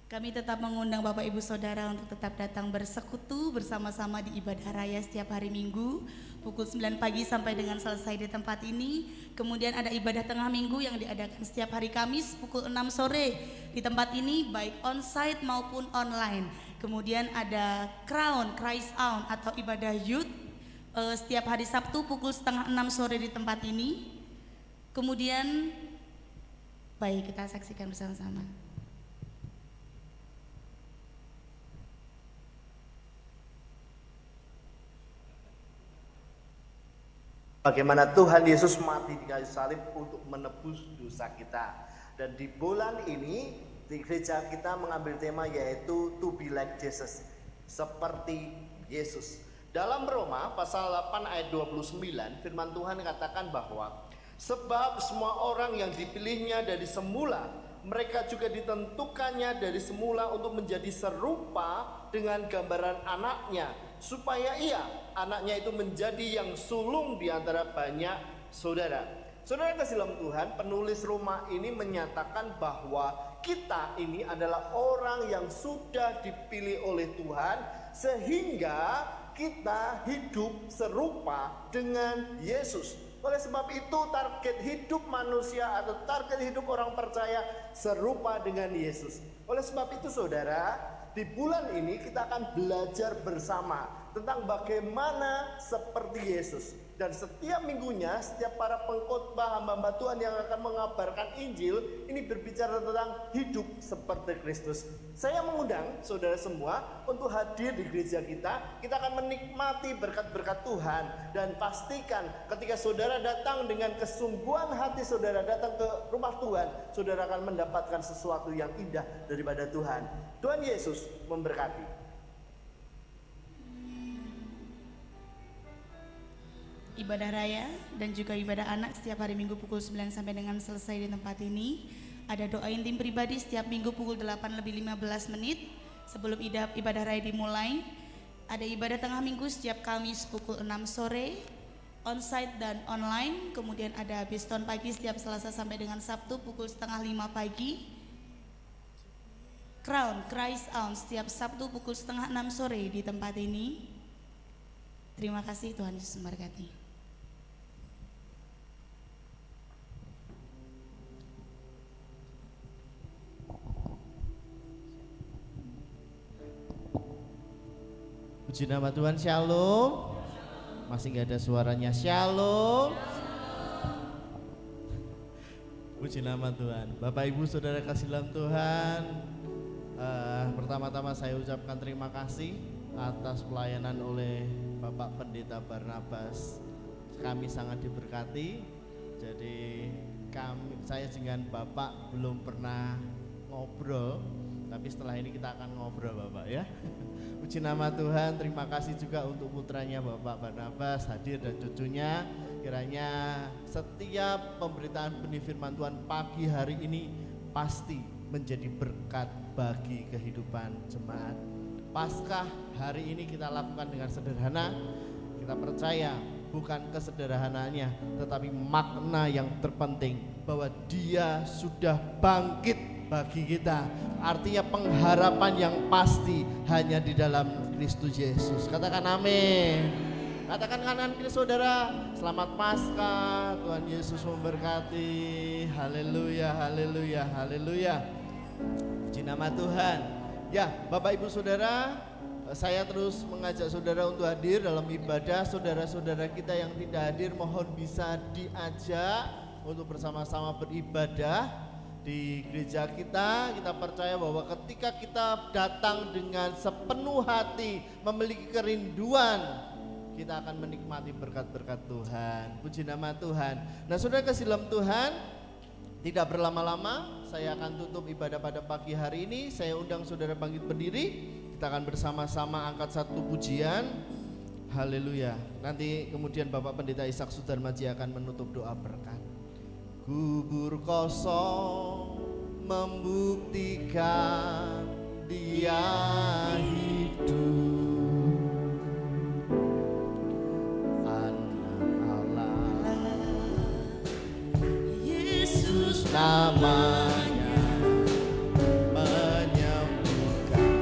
Kami tetap mengundang Bapak Ibu Saudara untuk tetap datang bersekutu bersama-sama di ibadah raya setiap hari Minggu pukul 9 pagi sampai dengan selesai di tempat ini. Kemudian ada ibadah tengah minggu yang diadakan setiap hari Kamis pukul 6 sore di tempat ini, baik onsite maupun online. Kemudian ada Crown, Christ On atau ibadah youth setiap hari Sabtu pukul setengah 6 sore di tempat ini. Kemudian baik, kita saksikan bersama-sama. Bagaimana Tuhan Yesus mati di kayu salib untuk menebus dosa kita. Dan di bulan ini di gereja kita mengambil tema yaitu to be like Jesus, seperti Yesus. Dalam Roma pasal 8 ayat 29 firman Tuhan katakan bahwa sebab semua orang yang dipilihnya dari semula, mereka juga ditentukannya dari semula untuk menjadi serupa dengan gambaran anaknya, supaya ia, anaknya itu menjadi yang sulung di antara banyak saudara. Saudara kasih dalam Tuhan, penulis Roma ini menyatakan bahwa kita ini adalah orang yang sudah dipilih oleh Tuhan, sehingga kita hidup serupa dengan Yesus. Oleh sebab itu target hidup manusia atau target hidup orang percaya serupa dengan Yesus. Oleh sebab itu saudara, di bulan ini kita akan belajar bersama tentang bagaimana seperti Yesus. Dan setiap minggunya, setiap para pengkhotbah hamba-hamba Tuhan yang akan mengabarkan Injil ini berbicara tentang hidup seperti Kristus. Saya mengundang saudara semua untuk hadir di gereja kita. Kita akan menikmati berkat-berkat Tuhan. Dan pastikan ketika saudara datang dengan kesungguhan hati, saudara datang ke rumah Tuhan, saudara akan mendapatkan sesuatu yang indah daripada Tuhan. Tuhan Yesus memberkati. Ibadah raya dan juga ibadah anak setiap hari Minggu pukul 9 sampai dengan selesai di tempat ini. Ada doa intim pribadi setiap Minggu pukul 8:15 sebelum ibadah raya dimulai. Ada ibadah tengah minggu setiap Kamis pukul 6 sore, onsite dan online. Kemudian ada Biston pagi setiap Selasa sampai dengan Sabtu pukul 4:30 pagi. Crown, Christ On setiap Sabtu pukul 5:30 sore di tempat ini. Terima kasih, Tuhan Yesus memberkati. Puji nama Tuhan, shalom. Masih nggak ada suaranya, shalom. Puji nama Tuhan. Bapak Ibu Saudara kasih dalam Tuhan, pertama-tama saya ucapkan terima kasih atas pelayanan oleh Bapak Pendeta Barnabas. Kami sangat diberkati. Jadi saya dengan Bapak belum pernah ngobrol, tapi setelah ini kita akan ngobrol Bapak ya. Puji nama Tuhan, terima kasih juga untuk putranya Bapak Barnabas hadir dan cucunya. Kiranya setiap pemberitaan benih firman Tuhan pagi hari ini pasti menjadi berkat bagi kehidupan jemaat. Paskah hari ini kita lakukan dengan sederhana. Kita percaya bukan kesederhanaannya, tetapi makna yang terpenting bahwa Dia sudah bangkit bagi kita. Artinya pengharapan yang pasti hanya di dalam Kristus Yesus. Katakan amin. Katakan kanan kiri saudara, selamat Paskah, Tuhan Yesus memberkati. Haleluya, haleluya, haleluya. Puji nama Tuhan. Ya, Bapak Ibu Saudara, saya terus mengajak saudara untuk hadir dalam ibadah. Saudara-saudara kita yang tidak hadir mohon bisa diajak untuk bersama-sama beribadah. Di gereja kita percaya bahwa ketika kita datang dengan sepenuh hati, memiliki kerinduan, kita akan menikmati berkat-berkat Tuhan. Puji nama Tuhan. Nah saudara kasih dalam Tuhan, tidak berlama-lama saya akan tutup ibadah pada pagi hari ini. Saya undang saudara bangkit berdiri, kita akan bersama-sama angkat satu pujian. Haleluya. Nanti kemudian Bapak Pendeta Ishak Sudarmaji akan menutup doa berkat. Kubur kosong membuktikan Dia hidup. Anak Allah, Yesus namanya menyembuhkan.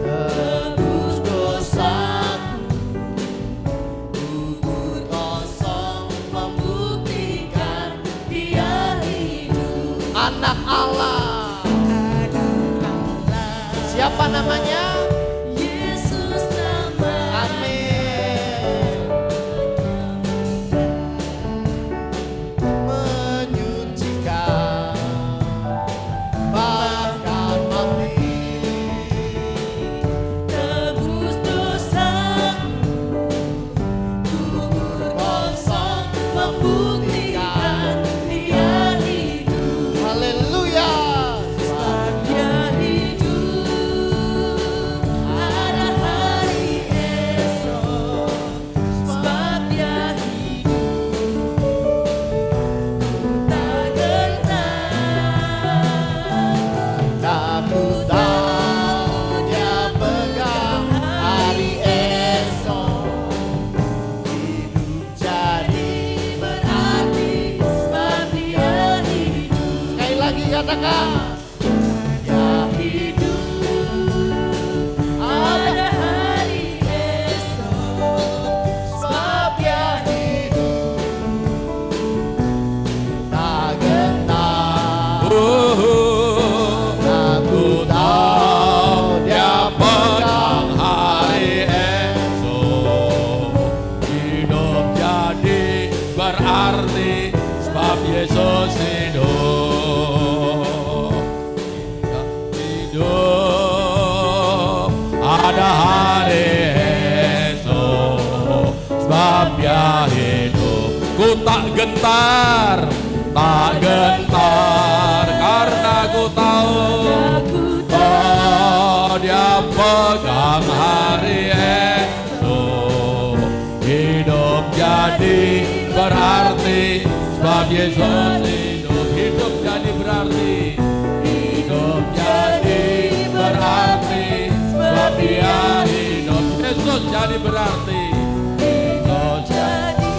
Tebus dosaku, kubur kosong membuktikan Dia hidup. Anak Allah, siapa namanya? Yesus namanya. Amin. Menyucikan bahkan mati. Tebus dosaku, kubur kosong membuktikan Dia hidup. Haleluya. Sebab Dia hidup, ada hari esok. Sebab Dia hidup, tak gentar. Aku tahu Dia pegang hari esok. Hidup jadi Berarti sebab Dia hidup, sekali lagi katakan. Dia hidup, ada hari esok. Sebab Dia hidup, tak gentar. Aku tahu Dia pegang hari esok. Hidup jadi berarti sebab Yesus hidup. Hidup ada hari esok sebab Dia hidup. Ku tak gentar, tak gentar karena ku tahu oh Dia pegang hari esok. Hidup jadi berarti sebab Yesus hidup. Hidup jadi berarti, hidup jadi berarti sebab Dia hidup. Yesus jadi berarti, Yesus jadi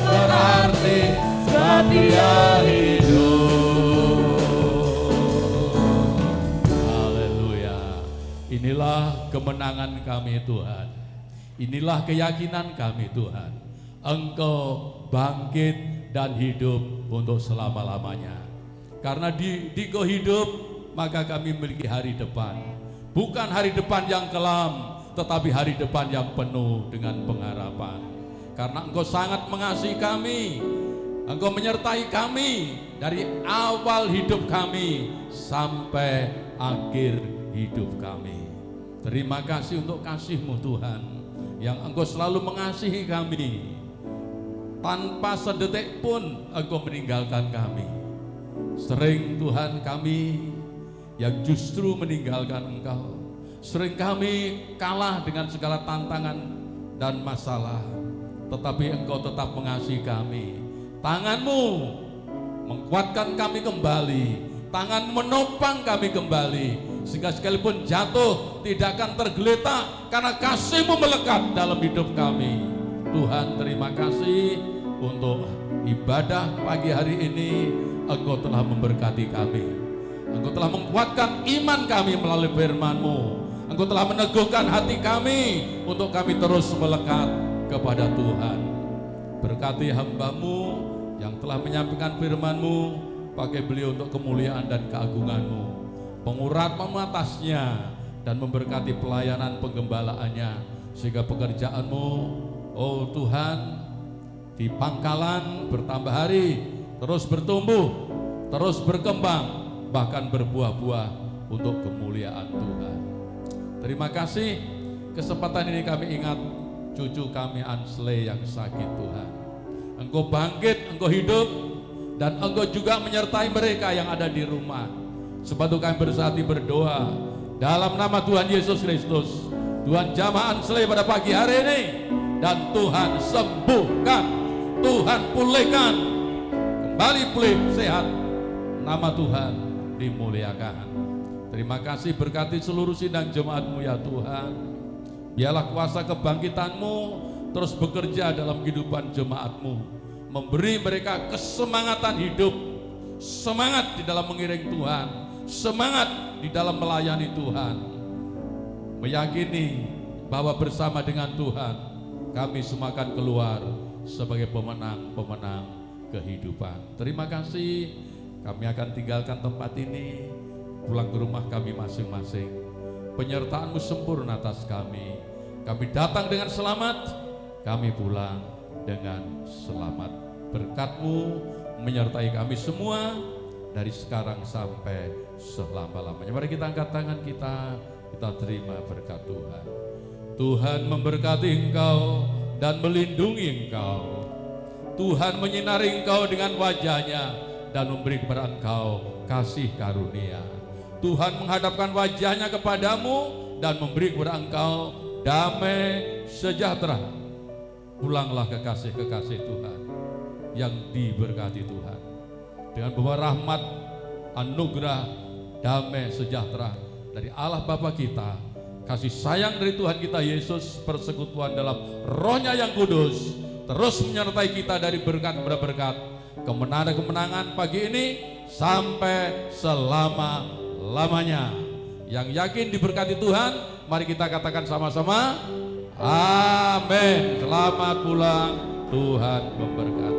berarti sebab Dia hidup. kemenangan kami Tuhan. Inilah keyakinan kami Tuhan. Engkau bangkit dan hidup untuk selama-lamanya. Karena di Engkau hidup, maka kami memiliki hari depan. Bukan hari depan yang kelam, tetapi hari depan yang penuh dengan pengharapan. Karena Engkau sangat mengasihi kami, Engkau menyertai kami dari awal hidup kami sampai akhir hidup kami. Terima kasih untuk kasih-Mu Tuhan, yang Engkau selalu mengasihi kami. Tanpa sedetik pun Engkau meninggalkan kami. Sering Tuhan kami yang justru meninggalkan Engkau. Sering kami kalah dengan segala tantangan dan masalah, tetapi Engkau tetap mengasihi kami. Tangan-Mu menguatkan kami kembali, tangan menopang kami kembali, sehingga sekalipun jatuh tidak akan tergeletak, karena kasih-Mu melekat dalam hidup kami. Tuhan, terima kasih untuk ibadah pagi hari ini. Engkau telah memberkati kami, Engkau telah menguatkan iman kami melalui firman-Mu, Engkau telah meneguhkan hati kami untuk kami terus melekat kepada Tuhan. Berkati hamba-Mu yang telah menyampaikan firman-Mu, pakai beliau untuk kemuliaan dan keagungan-Mu. Pengurat-Mu atasnya dan memberkati pelayanan penggembalaannya, sehingga pekerjaan-Mu, oh Tuhan, di pangkalan bertambah hari, terus bertumbuh, terus berkembang, bahkan berbuah-buah untuk kemuliaan Tuhan. Terima kasih, kesempatan ini kami ingat cucu kami Ansley yang sakit Tuhan. Engkau bangkit, Engkau hidup, dan Engkau juga menyertai mereka yang ada di rumah. Sebab itu kami bersatu berdoa dalam nama Tuhan Yesus Kristus. Tuhan jamah Ansley pada pagi hari ini, dan Tuhan sembuhkan, Tuhan pulihkan, kembali pulih sehat. Nama Tuhan dimuliakan. Terima kasih, berkati seluruh sidang jemaat-Mu ya Tuhan. Biarlah kuasa kebangkitan-Mu terus bekerja dalam kehidupan jemaat-Mu, memberi mereka kesemangatan hidup, semangat di dalam mengiring Tuhan, semangat di dalam melayani Tuhan, meyakini bahwa bersama dengan Tuhan kami semua akan keluar sebagai pemenang-pemenang kehidupan. Terima kasih, kami akan tinggalkan tempat ini, pulang ke rumah kami masing-masing. Penyertaan-Mu sempurna atas kami. Kami datang dengan selamat, kami pulang dengan selamat. Berkat-Mu menyertai kami semua dari sekarang sampai selama-lamanya. Mari kita angkat tangan kita terima berkat Tuhan. Tuhan memberkati engkau dan melindungi engkau. Tuhan menyinari engkau dengan wajah-Nya dan memberi kepada engkau kasih karunia. Tuhan menghadapkan wajah-Nya kepadamu dan memberi kepada engkau damai sejahtera. Pulanglah kekasih-kekasih Tuhan yang diberkati Tuhan dengan bawa rahmat, anugerah, damai sejahtera dari Allah Bapa kita, kasih sayang dari Tuhan kita Yesus, persekutuan dalam Roh-Nya yang kudus terus menyertai kita dari berkat kepada berkat, kemenangan-kemenangan pagi ini sampai selama-lamanya. Yang yakin diberkati Tuhan, mari kita katakan sama-sama, amin. Selamat pulang, Tuhan memberkati.